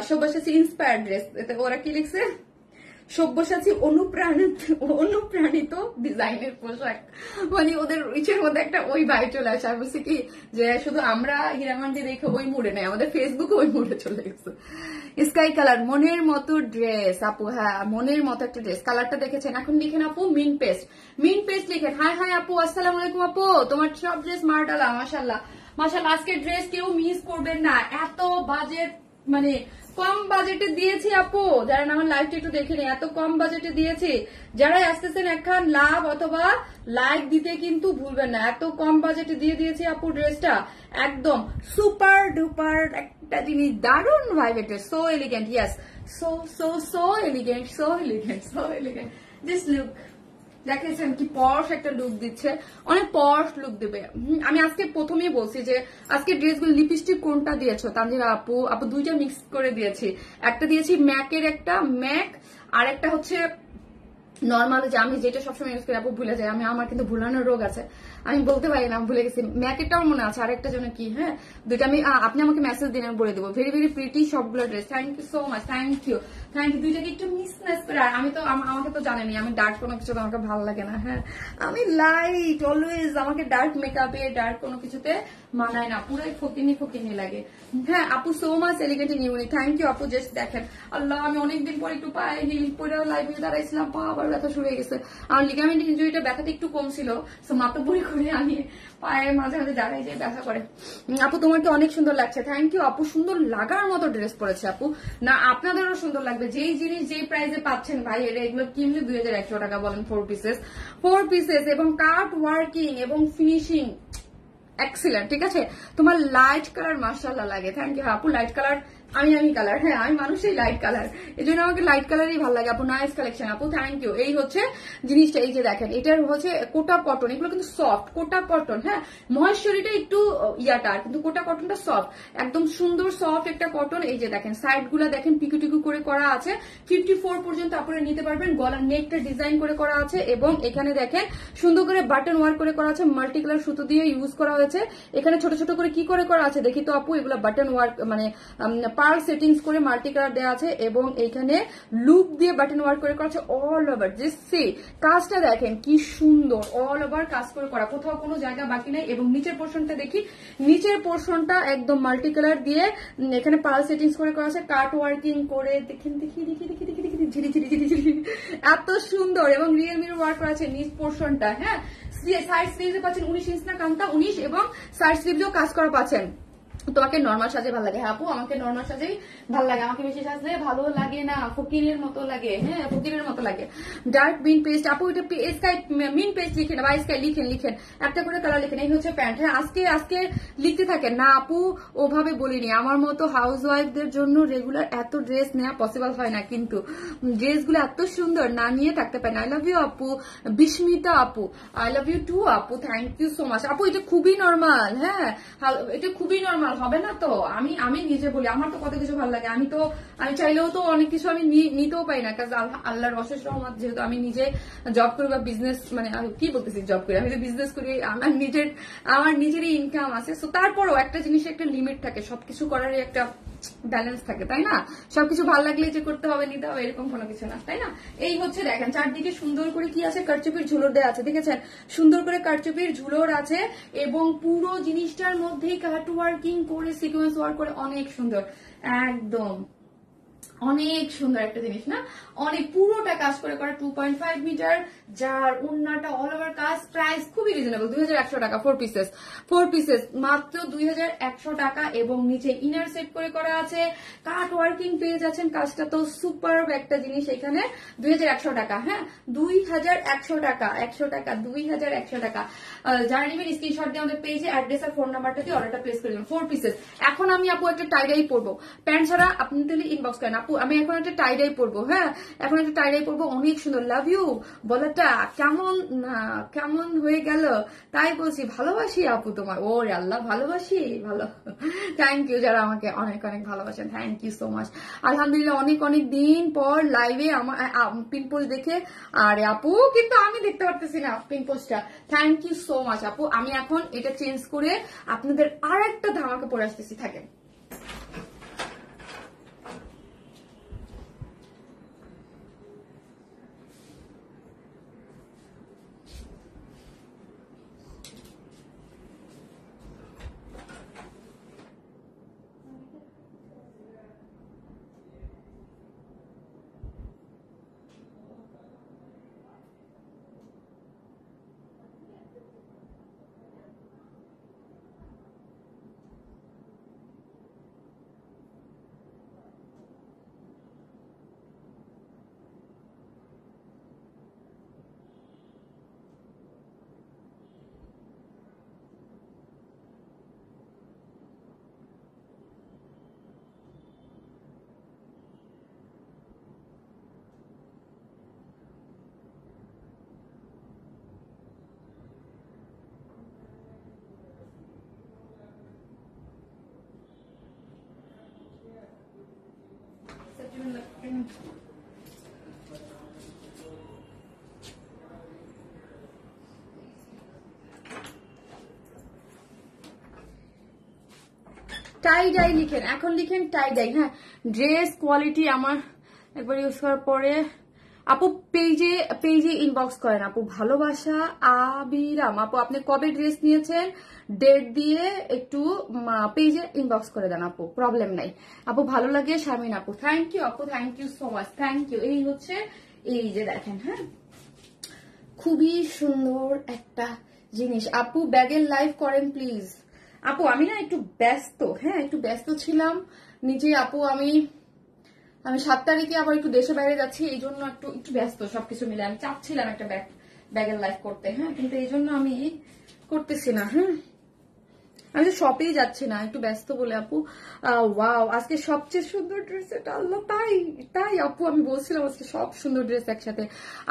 Speaker 1: সব্যসাচী ইন্সপায়ার্ড ড্রেস, ওরা কি লিখছে, সব্যসাচী অনুপ্রাণিত ডিজাইনের পোশাক, মানে ওদের ইচ্ছের মধ্যে একটা ওই ভাই চলে আসে। আমি বলছি কি যে শুধু আমরা হীরামান্ডি দেখে ওই মুডে নেই, আমাদের ফেসবুকে ওই মুডে চলে গেছে। স্কাই কালার মনের মতো ড্রেস আপু, হ্যাঁ মনের মতো একটা ড্রেস। কালারটা দেখেছেন? এখন লিখেন আপু মিন পেস্ট, মিন পেস্ট লিখেন। হাই হাই আপু, আসসালামু আলাইকুম আপু, তোমার সব ড্রেস মার্শাল্লাহ মাশাল্লাহ মাশাল্লাহ। আজকের ড্রেস কেউ মিস করবেন না, এত বাজেট, মানে কম বাজেটে দিয়েছি আপু। যারা আমার লাইভটা একটু দেখে নেই, এত কম বাজেটে দিয়েছি। যারাই আসতেছেন একখান লাভ অথবা লাইক দিতে কিন্তু ভুলবেন না, এত কম বাজেটে দিয়ে দিয়েছি আপু ড্রেসটা। একদম সুপার ডুপার একটা জিনিস, দারুণ ভাইবেটের, so elegant, yes, so so so elegant, so elegant, so elegant. This look দেখেছেন কি পশ একটা লুক দিচ্ছে, অনেক পশ লুক দেবে। আমি আজকে প্রথমেই বলছি যে আজকে ড্রেসগুলো লিপস্টিক কোনটা দিয়েছো তানজিরা আপু? আপু দুইটা মিক্স করে দিয়েছি, একটা দিয়েছি ম্যাকের, একটা ম্যাক, আর একটা হচ্ছে নর্মাল, যে আমি যেটা সবসময় ইউজ করি আপু ভুলে যাই আমি, আমার কিন্তু ভুলানোর রোগ আছে, আমি বলতে পারি না, ভুলে গেছি। ম্যাকেরটাও মনে আছে, আরেকটা জন্য কি, হ্যাঁ দুইটা আমি, আপনি আমাকে মেসেজ দিন আমি বলে দেবো। ভেরি ভেরি প্রিটি সবগুলো dress, thank you so much, thank you thank you. দুইটাকে একটু মিসম্যাচ করে, আর আমি তো আমাকে তো জানেনি আমি ডার্ক কোনো কিছু আমাকে ভালো লাগে না, হ্যাঁ আমি লাইট অলওয়েজ, আমাকে ডার্ক মেকআপে ডার্ক কোনো কিছুতে মানায় না, পুরাই ফকিনি ফকিনি লাগে। হ্যাঁ আপু so much elegant in unique, thank you আপু। জাস্ট দেখেন আল্লাহ, আমি অনেকদিন পর একটু পায়ে হিল পরে লাইভে দাঁড়াইছিলাম, পা আবার ব্যথা শুরু হয়ে গেছে। আমার লিগামেন্ট ইনজুরিটা ব্যথাটা একটু কম ছিল, সো মাতব্বরি করে আমি পায়ে মাঝে মাঝে দাঁড়াই যে ব্যথা করে। আপু তোমাকে অনেক সুন্দর লাগছে, থ্যাংক ইউ আপু। সুন্দর লাগার মতো ড্রেস পরেছে আপু, না আপনাদেরও সুন্দর লাগবে। যেই জিনিস যেই প্রাইসে পাচ্ছেন ভাই, এগুলো কিনলে 2100 টাকা বলেন, 4 পিসেস এবং কাট ওয়ার্কিং এবং ফিনিশিং এক্সিলেন্ট, ঠিক আছে। তোমার লাইট কালার মাশাআল্লাহ লাগে, থ্যাংক ইউ আপু। লাইট কালার আমি কালার, হ্যাঁ আমি মানুষই লাইট কালার, এই জন্য আমাকে লাইট কালারই ভালো লাগে আপু। নাইস কালেকশন আপু, থ্যাংক ইউ। এই হচ্ছে জিনিসটা, এই যে দেখেন এটার হচ্ছে কোটা কটন, এগুলো কিন্তু সফট কোটা কটন, হ্যাঁ মহেশ্বরীটা একটু ইয়াটা, কিন্তু কোটা কটনটা সফট, একদম সুন্দর সফট একটা কটন। এই যে দেখেন সাইড গুলা দেখেন টিকু টিকু করে করা আছে, 54 পর্যন্ত আপনারা নিতে পারবেন। গলার নেকটা ডিজাইন করে করা আছে, এবং এখানে দেখেন সুন্দর করে বাটন ওয়ার্ক করে করা আছে, মাল্টি কালার সুতো দিয়ে ইউজ করা হয়েছে। এখানে ছোট ছোট করে কি করে করা আছে দেখি তো আপু, এগুলো বাটন ওয়ার্ক মানে পার্ল সেটিংস করে মাল্টি কালার দেওয়া আছে, এবং এইখানে লুপ দিয়ে বাটন ওয়ার্ক করে করা আছে অল ওভার। সি কাজটা দেখেন কি সুন্দর, অল ওভার কাজ করে করা, কোথাও কোনো জায়গা বাকি নাই। এবং নিচের পোর্শনটা দেখি, নিচের পোর্শনটা একদম মাল্টি কালার দিয়ে এখানে পার্ল সেটিংস করে করা আছে, কাট ওয়ার্কিং করে দেখেন, দেখি দেখি দেখি দেখি দেখি ঝিরি ঝিরি ঝিরি ঝিরি, এত সুন্দর। এবং রিয়েল মিরর ওয়ার্ক করা আছে নিচ পোর্শনটা, হ্যাঁ সাইড স্লিভে পাচ্ছেন 19 ইঞ্চ না কান্তা 19, এবং সাইড স্লিভেও কাজ করা পাচ্ছেন। তোমাকে নর্মাল সাজে ভালো লাগে? হ্যাঁ আপু আমাকে নর্মাল সাজেই ভালো লাগে, আমাকে বেশি সাজলে ভালো লাগে না, ফকিরের মতো লাগে, হ্যাঁ ফকিরের মতো লাগে। ডার্ক মিন পেস্ট আপু, এটা স্কাই মিন পেস্ট লিখেন বা স্কাই লিখেন একটা করে কালার লিখেন। এই হচ্ছে প্যান্ট, হ্যাঁ আজকে লিখতে থাকেন না আপু, ওভাবে বলিনি। আমার মতো হাউস ওয়াইফদের জন্য রেগুলার এত ড্রেস নেওয়া পসিবল হয় না, কিন্তু ড্রেসগুলো এত সুন্দর, না নিয়ে থাকতে পারেন। আই লাভ ইউ আপু। বিস্মিতা আপু, আই লাভ ইউ টু আপু, থ্যাংক ইউ সো মাচ আপু। এটা খুবই নর্মাল, হ্যাঁ এটা খুবই নর্মাল, হবে না তো। আমি নিজে বলি আমার তো কত কিছু ভালো লাগে, আমি চাইলেও তো অনেক কিছু আমি নিতেও পাই না, কারণ আল্লাহর অশেষ রহমত, যেহেতু আমি নিজে জব করি বা বিজনেস, মানে কি বলতেছি জব করি, আমি তো বিজনেস করি, আমার নিজেরই ইনকাম আছে। সো তারপরও একটা জিনিসের একটা লিমিট থাকে, সবকিছু করারই একটা ব্যালেন্স থাকে, তাই না? সবকিছু ভালো লাগলে যে করতে হবে নিতে হবে এরকম কোনো কিছু না, তাই না? এই হচ্ছে দেখেন চারদিকে সুন্দর করে কি আছে, কারচুপির ঝুলোর দেওয়া আছে, দেখেছেন সুন্দর করে কারচুপির ঝুলোর আছে, এবং পুরো জিনিসটার মধ্যেই কাট ওয়ার্কিং করে সিকোয়েন্স ওয়ার্ক করে, অনেক সুন্দর, একদম অনেক সুন্দর একটা জিনিস না, অনেক পুরোটা কাজ করে করা 2.5 মিটার, যার ওন্নাটা অল ওভার কাজ। প্রাইস খুবই রিজনেবল, 2100 টাকা, 4 পিসেস মাত্র 2100 টাকা, এবং নিচে ইনার সেট করে করা আছে, কাট ওয়ার্কিং পেয়ে যাচ্ছেন। কাজটা তো সুপার একটা জিনিস, এখানে 2100 টাকা, হ্যাঁ 2100 টাকা, 100 টাকা 2100 টাকা। যারা নেবেন স্ক্রিনশট দিয়ে আমাদের পেজে অ্যাড্রেস আর ফোন নাম্বারটা দিয়ে অর্ডারটা প্লেস করে দেবেন। 4 পিসেস। এখন আমি আপু একটা টাইডাই পরবো, প্যান্ট ছাড়া আপনি তাহলে ইনবক্স করেন আপু, আমি এখন একটা টাইডাই পরবো, হ্যাঁ এখন একটা টাইডাই পরবো, অনেক সুন্দর। লাভ ইউ বলাটা কেমন হয়ে গেল, তাই বলছি ভালোবাসি আপু তোমার। ও আল্লাহ, ভালোবাসি, ভালো, থ্যাংক ইউ যারা আমাকে অনেক অনেক ভালোবাসেন, থ্যাংক ইউ সো মাচ। আলহামদুলিল্লাহ অনেক দিন পর লাইভে আমার পিনপোস্ট দেখে, আরে আপু কিন্তু আমি দেখতে পারতেছি না পিনপোস্টটা, থ্যাংক ইউ সো মাচ আপু। আমি এখন এটা চেঞ্জ করে আপনাদের আর একটা ধামাকা পরে আসতেছি, থাকেন। টাই ডাই লিখেন, এখন লিখেন টাই ডাই। হ্যাঁ, ড্রেস কোয়ালিটি আমার একবার ইউজ করার পরে আপু পেজে পেজে ইনবক্স করেন আপু। ভালোবাসা আবিরাম আপু, আপনি কবে ড্রেস নিয়েছেন ডেট দিয়ে একটু পেজে ইনবক্স করে দেন আপু, প্রবলেম নাই আপু। ভালো লাগে শারমিন আপু, থ্যাংক ইউ আপু, thank you so much, thank you. এই হচ্ছে, এই যে দেখেন, হ্যাঁ খুবই সুন্দর একটা জিনিস আপু। ব্যাগের লাইভ করেন প্লিজ আপু। আমি না একটু ব্যস্ত, হ্যাঁ একটু ব্যস্ত ছিলাম নিজে আপু। আমি 7 তারিখে আবার একটু দেশে বাইরে যাচ্ছি, এই জন্য একটু ব্যস্ত সবকিছু মিলে। আমি চাচ্ছিলাম একটা ব্যাগের লাইভ করতে, হ্যাঁ কিন্তু এই জন্য আমি করতেছি না। হ্যাঁ আমি তো শপেই যাচ্ছি না, একটু ব্যস্ত বলে আপু। ওয়াও, আজকে সবচেয়ে সুন্দর ড্রেস এটা, আল্লাহ তাই তাই আপু, আমি বলছিলাম আজকে সব সুন্দর ড্রেস একসাথে।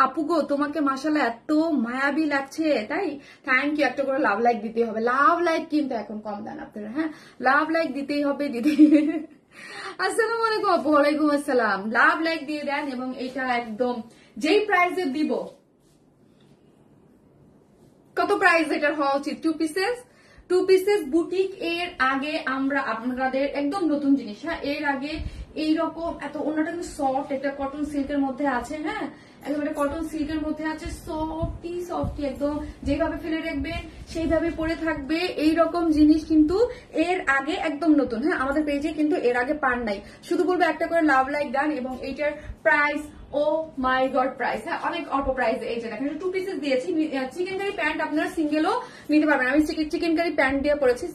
Speaker 1: আপু গো তোমাকে মাশাআল্লাহ এত মায়াবী লাগছে, তাই থ্যাংক ইউ। একটা করে লাভ লাইক দিতেই হবে, লাভ লাইক কিন্তু এখন কম দেন আপনারা, হ্যাঁ লাভ লাইক দিতেই হবে আসসালামু আলাইকুম আপু। ওয়ালাইকুম আসসালাম। লাভ লাইক দিয়ে দেন, এবং এটা একদম যেই প্রাইসে দিব, কত প্রাইস এটার হওয়া উচিত? 2 পিসেস বুটিক। এর আগে আমরা আপনাদের একদম নতুন জিনিস, হ্যাঁ এর আগে এইরকম এত অন্যটা কিন্তু সফট, একটা কটন সিল্কের মধ্যে আছে, হ্যাঁ একেবারে কটন সিল্কের মধ্যে আছে, সফটি একদম, যেভাবে ফেলে রাখবেন সেইভাবে পরে থাকবে, এইরকম জিনিস কিন্তু এর আগে একদম নতুন, হ্যাঁ আমাদের পেজে কিন্তু এর আগে পান নাই। শুধু বলবো একটা করে লাভ লাইক ডান, এবং এইটার প্রাইস ও মাই গড প্রাইস, হ্যাঁ অনেক অল্প প্রাইস। এই যে দেখেন 2 পিসেস দিয়েছি। চিকেন কারি প্যান্ট আপনারা সিঙ্গেলও নিতে পারবেন, আমি চিকেন কারি প্যান্ট দিয়ে পরেছি,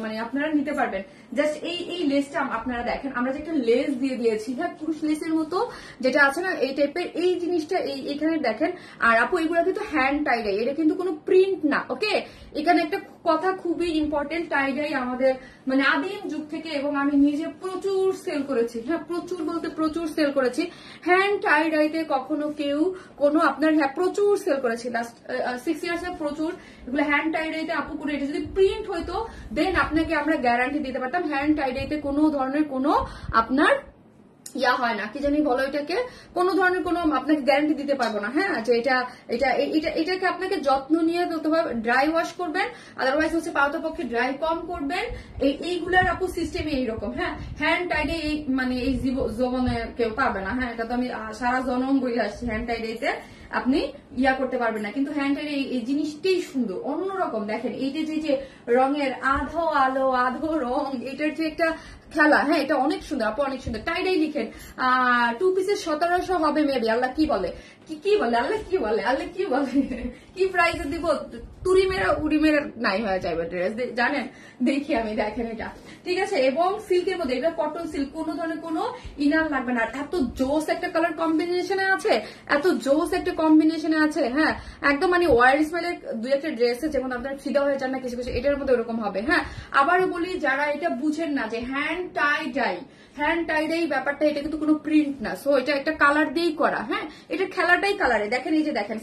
Speaker 1: মানে আপনারা নিতে পারবেন। জাস্ট এই লেসটা আপনারা দেখেন, আমরা যে একটা লেস দিয়ে দিয়েছি, হ্যাঁ পুরুষ লেসের মতো যেটা আছে না এই টাইপের, এই জিনিসটা এখানে দেখেন। আর আপু এগুলো কিন্তু হ্যান্ড টাইডাই, এটা কিন্তু কোনো প্রিন্ট না, ওকে। এখানে একটা কথা খুবই ইম্পর্টেন্ট, টাইডাই আমাদের মানে আদিম যুগ থেকে, এবং আমি নিজে প্রচুর সেল করেছি, হ্যাঁ প্রচুর বলতে প্রচুর সেল করেছি। হ্যান্ড টাইডাইতে কখনো কেউ কোনো আপনার, হ্যাঁ প্রচুর সেল করেছি লাস্ট 6 ইয়ার্সে, প্রচুর এগুলো হ্যান্ড টাইডাইতে আপু করে। এটা যদি প্রিন্ট হইতো দেন আপনাকে আমরা গ্যারান্টি দিতে পারতাম। হ্যান্ড টাইডাইতে কোনো ধরনের কোনো আপনার ইয়া হয় না, কি জানি বলো এটাকে, কোনো ধরনের কোনো আপনাকে গ্যারান্টি দিতে পারবো না, হ্যাঁ যে এটাকে আপনাকে যত্ন নিয়ে ধরতে হবে, ড্রাই ওয়াশ করবেন, আদারওয়াইজ হচ্ছে পাউতাপক্ষে ড্রাই কম করবেন। এইগুলার আপু সিস্টেমে এইরকম, হ্যাঁ হ্যান্ড টাইডে মানে এই জীবনে কেউ পাবে না, হ্যাঁ এটা তো আমি সারা জনম বই আসছি, হ্যান্ড টাইডেতে আপনি ইয়া করতে পারবেন না। কিন্তু হ্যান্ড টাইডে এই জিনিসটাই সুন্দর, অন্যরকম। দেখেন এইটা যে রঙের আধো আলো আধো রং, এটার যে একটা খেলা, হ্যাঁ এটা অনেক সুন্দর আপু, অনেক সুন্দর। টাইডাই লিখেন। 2 পিসের 1700 হবে মেবি, আল্লাহ কি বলে, কি বলে আল্লাহ, কি বলে আল্লাহ, কি বলে কি প্রাইসে দিব? তুরি মেরা উড়ি মেরা নাই হয়ে যাবে ড্রেস, জানেন দেখি আমি, দেখেন এটা ঠিক আছে। এবং সিল্কের মধ্যে, এটা কটন সিল্ক, কোনো ধরনের কোনো ইনার লাগবে না। আর এত জোস একটা কালার কম্বিনেশনে আছে, এত জোস একটা কম্বিনেশনে আছে, হ্যাঁ একদম মানে ওয়ার স্মাইলের 2-একটা ড্রেসে যেমন আপনার ফিদা হয়ে যান না কিছু কিছু, এটার মধ্যে ওরকম হবে। হ্যাঁ আবারও বলি, যারা এটা বুঝেন না যে হ্যান্ড টাইডাই ব্যাপারটা, এটা কিন্তু কোনো প্রিন্ট না, সো এটা একটা কালার দিয়েই করা, হ্যাঁ এটা খেলাটাই কালারে। দেখেন এই যে দেখেন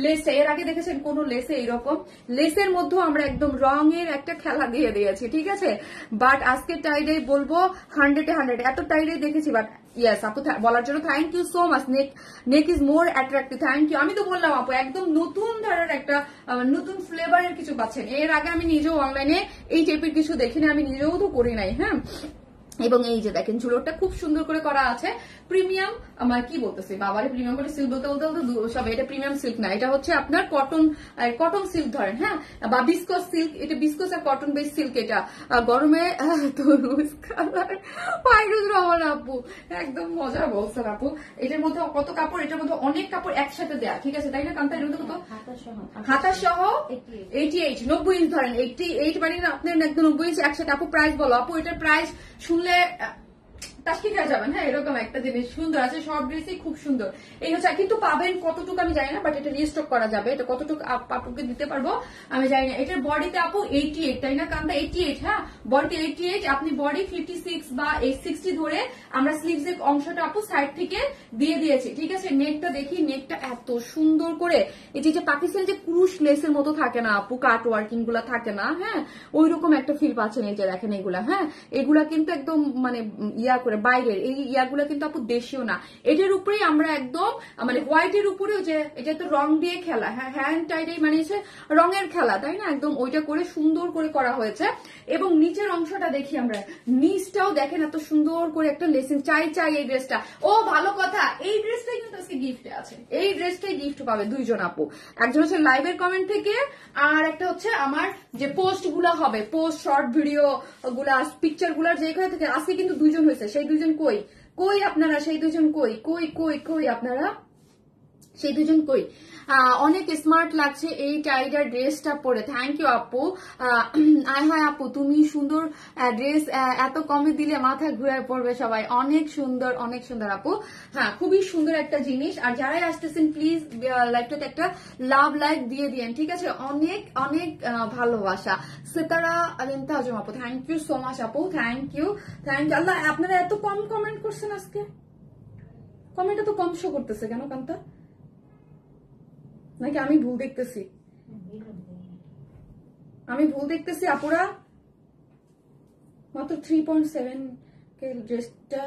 Speaker 1: লেসটা, এর আগে দেখেছেন কোন লেসে এইরকম, লেসের মধ্যেও আমরা একদম রঙের একটা খেলা দিয়ে দিয়েছি, ঠিক আছে। বাট আজকে টাইডাই বলবো 100-এ 100, এত টাইডাই দেখেছি। বাট ইয়েস আপু বলার জন্য thank you so much. Neck is more attractive, thank you. আমি তো বললাম আপু একদম নতুন ধরনের একটা নতুন ফ্লেভারের কিছু পাচ্ছেন। এর আগে আমি নিজেও অনলাইনে এই টাইপের কিছু দেখিনি, আমি নিজেও তো করি নাই, হ্যাঁ। এবং এই যে দেখেন ঝুলোটা খুব সুন্দর করে করা আছে, প্রিমিয়াম, আমার কি বলতেছি বাবারে, প্রিমিয়াম করে সিল্ক বলতে সব, এটা প্রিমিয়াম সিল্ক না, এটা হচ্ছে আপনার কটন সিল্ক ধরেন, হ্যাঁ বা বিস্কস সিল্ক, এটা বিস্কস আর কটন বেস সিল্ক। এটা গরমে তরমুজ কালার, ফাইরুজ রহমান আপু একদম মজা বলছেন আপু। এটার মধ্যে কত কাপড়, এটার মধ্যে অনেক কাপড় একসাথে দেয়া, ঠিক আছে তাই না কান্তা? এর মধ্যে কত হাতা সহ 88 90 ইঞ্চ ধরেন, 88 মানে আপনার একদম 90 ইঞ্চ একসাথে। আপু প্রাইস বলো আপু, এটার প্রাইস শুনলে তাস্কির হয়ে যাবেন, হ্যাঁ এরকম একটা জিনিস সুন্দর আছে, সব ড্রেসই খুব সুন্দর। এই হচ্ছে, কিন্তু পাবেন কতটুকু আমি জানি না, বাট এটা রিস্টক করা যাবে, এটা কতটুকু আপুকে দিতে পারবো আমি জানি না। এটার বডিতে আপু 88 তাই না কান্দা? 88, হ্যাঁ বডিতে 88, আপনি বডি 56 বা 60 ধরে আমরা স্লিভস এর অংশটা আপু সাইড থেকে দিয়ে দিয়েছি, ঠিক আছে। নেকটা দেখি, নেকটা এত সুন্দর করে, এই যে পাকিস্তান যে ক্রুশ লেসের মতো থাকে না আপু, কাট ওয়ার্কিং গুলা থাকে না, হ্যাঁ ওই রকম একটা ফিল পাচ্ছেন। এই যে দেখেন এগুলা, হ্যাঁ এগুলা কিন্তু একদম মানে ইয়া করে বাইরের এই ইয়াগুলো কিন্তু আপু দেশীয় না। এটার উপরেই আমরা একদম মানে হোয়াইটের উপরেও যে এটা তো রং দিয়ে খেলা, হ্যাঁ হ্যান্ড টাইডাই মানে রঙের খেলা, তাই না? একদম ওইটা করে সুন্দর করে করা হয়েছে। এবং নিচের অংশটা দেখি আমরা, নিচটাও দেখেন এত সুন্দর করে একটা লেসিং। চাই এই ড্রেসটা। ও ভালো কথা, এই ড্রেসটাই কিন্তু আজকে গিফটে আছে, এই ড্রেসটাই গিফট পাবে দুইজন আপু। একজন হচ্ছে লাইভের কমেন্ট থেকে, আর একটা হচ্ছে আমার যে পোস্ট গুলা হবে, পোস্ট শর্ট ভিডিও গুলা পিকচার গুলার যেখানে থেকে আজকে কিন্তু দুইজন হয়েছে। সেই দুইজন কই কই আপনারা? সেই দুইজন কই কই কই কই আপনারা? সেই দুজন কই? অনেক স্মার্ট লাগছে এই টাইডার ড্রেসটা পরে। থ্যাংক ইউ আপু। আয় হায় আপু, তুমি সুন্দর ড্রেস এত কমে দিলে মাথা ঘুরে পড়বে সবাই। অনেক সুন্দর, অনেক সুন্দর আপু। হ্যাঁ, খুবই সুন্দর একটা জিনিস। আর যারাই আসতেছেন প্লিজ লাইভটাতে একটা লাভ লাইক দিয়ে দিয়েন, ঠিক আছে? অনেক অনেক ভালোবাসা। সিতারা আলিন্তা আজম আপু, থ্যাংক ইউ সো মাচ আপু, থ্যাংক ইউ থ্যাংক ইউ। আল্লাহ, আপনারা এত কম কমেন্ট করছেন আজকে, কমেন্টটা তো কম শো করতেছে কেন কান্তা? নাকি আমি ভুল দেখতেছি? আমি ভুল দেখতেছি আপুরা। মাত্র 3.7 কে ড্রেসটা।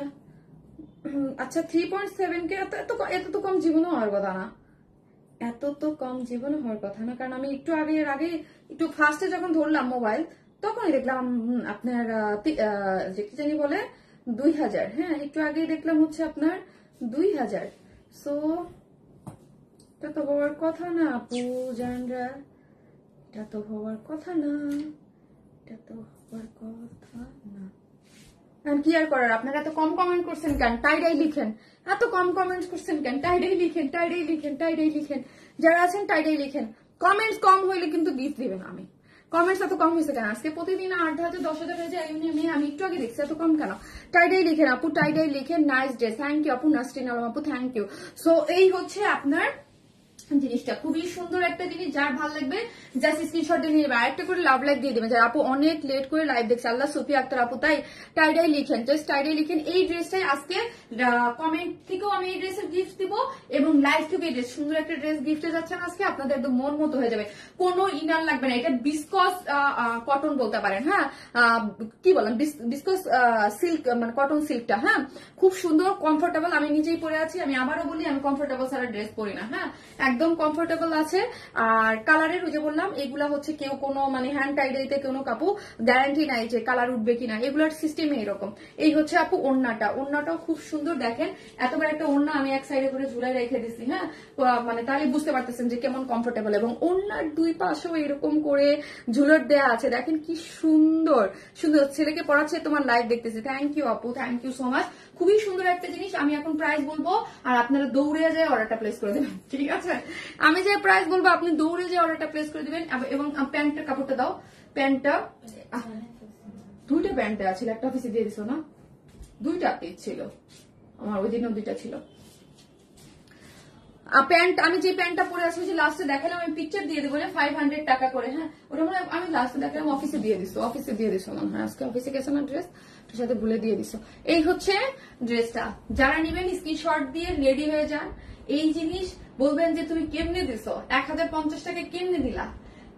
Speaker 1: আচ্ছা 3.7 কে এত তো কম জীবনে হওয়ার কথা না, এত তো কম জীবনে হওয়ার কথা না। কারণ আমি একটু আগে একটু ফার্স্টে যখন ধরলাম মোবাইল তখনই দেখলাম আপনার যে কি জানি বলে 2000। হ্যাঁ, একটু আগেই দেখলাম হচ্ছে আপনার 2000। সো এটা তো হওয়ার কথা না আপু জানরা, এটা তো হওয়ার কথা না, এটা তো হওয়ার কথা না। কি আর করার, আপনারা এত কম কমেন্ট করছেন কেন? টাইডাই লিখেন। এত কম কমেন্ট করছেন কেন? টাইডাই লিখেন, টাইডাই লিখেন, টাইডাই লিখেন। যারা আছেন টাইডাই লিখেন। কমেন্টস কম হইলে কিন্তু গিফট দিবেন আমি। কমেন্টস এত কম হয়েছে কেন? আজকে প্রতিদিন 8,000 10,000 হয়ে যায় এমনি এমনি, আমি একটু আগে দেখছি, এত কম কেন? টাইডাই লিখেন আপু, টাইডাই লিখেন। নাইস ড্রেস, থ্যাংক ইউ আপু। নাসরিন আলম আপু, থ্যাংক ইউ। সো এই হচ্ছে আপনার জিনিসটা, খুবই সুন্দর একটা জিনিস। যার ভালো লাগবে জাস্ট স্ক্রিনশট দিয়ে নিয়ে আরেকটা করে লাভ লাইক দিয়ে দেবেন। যারা আপু অনেক লেট করে লাইভ দেখছে, আল্লাহ সুফিয়া আক্তার আপু, তাই টাইডাই লিখেন, জাস্ট টাইডাই লিখেন। এই ড্রেসটাই আজকে কমেন্ট থেকেও আমি এই ড্রেসের গিফট দিব এবং লাইভ থেকে এই ড্রেস, সুন্দর একটা ড্রেস গিফটে যাচ্ছেন আজকে, আপনাদের একদম মন মতো হয়ে যাবে। কোনো ইনার লাগবে না, এটা বিসকস কটন বলতে পারেন। হ্যাঁ, কি বলেন, বিসকস সিল্ক মানে কটন সিল্কটা। হ্যাঁ, খুব সুন্দর, কমফোর্টেবল। আমি নিজেই পরে আছি, আমি আবারও বলি আমি কমফোর্টেবল ছাড়া ড্রেস পরি না। হ্যাঁ, একদম কমফোর্টেবল আছে। আর কালারের যে বললাম, এগুলা হচ্ছে কেউ কোনো মানে হ্যান্ড টাইডাইতে কোনো কাপু গ্যারান্টি নাই যে কালার উঠবে কিনা, এগুলার সিস্টেম এরকম। এই হচ্ছে আপু ওড়নাটা, ওড়নাটাও খুব সুন্দর। দেখেন এতবার একটা ওড়না আমি এক সাইডে করে ঝুলাই রেখে দিচ্ছি। হ্যাঁ, মানে তাহলে বুঝতে পারতেছেন যে কেমন কমফোর্টেবল। এবং ওড়নার দুই পাশেও এরকম করে ঝুলট দেয়া আছে, দেখেন কি সুন্দর সুন্দর। ছেলেকে পড়াচ্ছে, তোমার লাইভ দেখতেছি। থ্যাংক ইউ আপু, থ্যাংক ইউ সো মাচ। খুবই সুন্দর একটা জিনিস। আমি এখন প্রাইস বলবো আর আপনারা দৌড়ে যায় অর্ডারটা প্লেস করে দেবেন, ঠিক আছে? আমি যে প্রাইস বলবো আপনি দৌড়ে যে অর্ডারটা প্লেস করে দিবেন। এবং প্যান্টের কাপড়টা দাও, প্যান্টটা দুইটা প্যান্টে আছে, একটা অফিসে দিয়ে দিছো না? দুইটা পিস ছিল আমার, ওই দিনও দুইটা ছিল প্যান্ট। আমি যে প্যান্টটা পরে আছি যে লাস্টে দেখালাম, আমি পিকচার দিয়ে দেবো 500 টাকা করে। হ্যাঁ, ওটা মানে আমি লাস্টে দেখালাম অফিসে দিয়ে দিছো, অফিসে দিয়ে দিছো মনে হয়, আজকে অফিসে গেছে না ড্রেস, তোর সাথে ভুলে দিয়ে দিছো। এই হচ্ছে ড্রেসটা, যারা নিবেন স্ক্রিনশট দিয়ে রেডি হয়ে যান। এই জিনিস বলবেন যে তুমি কেমনে দিছো, 1050 টাকা কেমনে দিলা,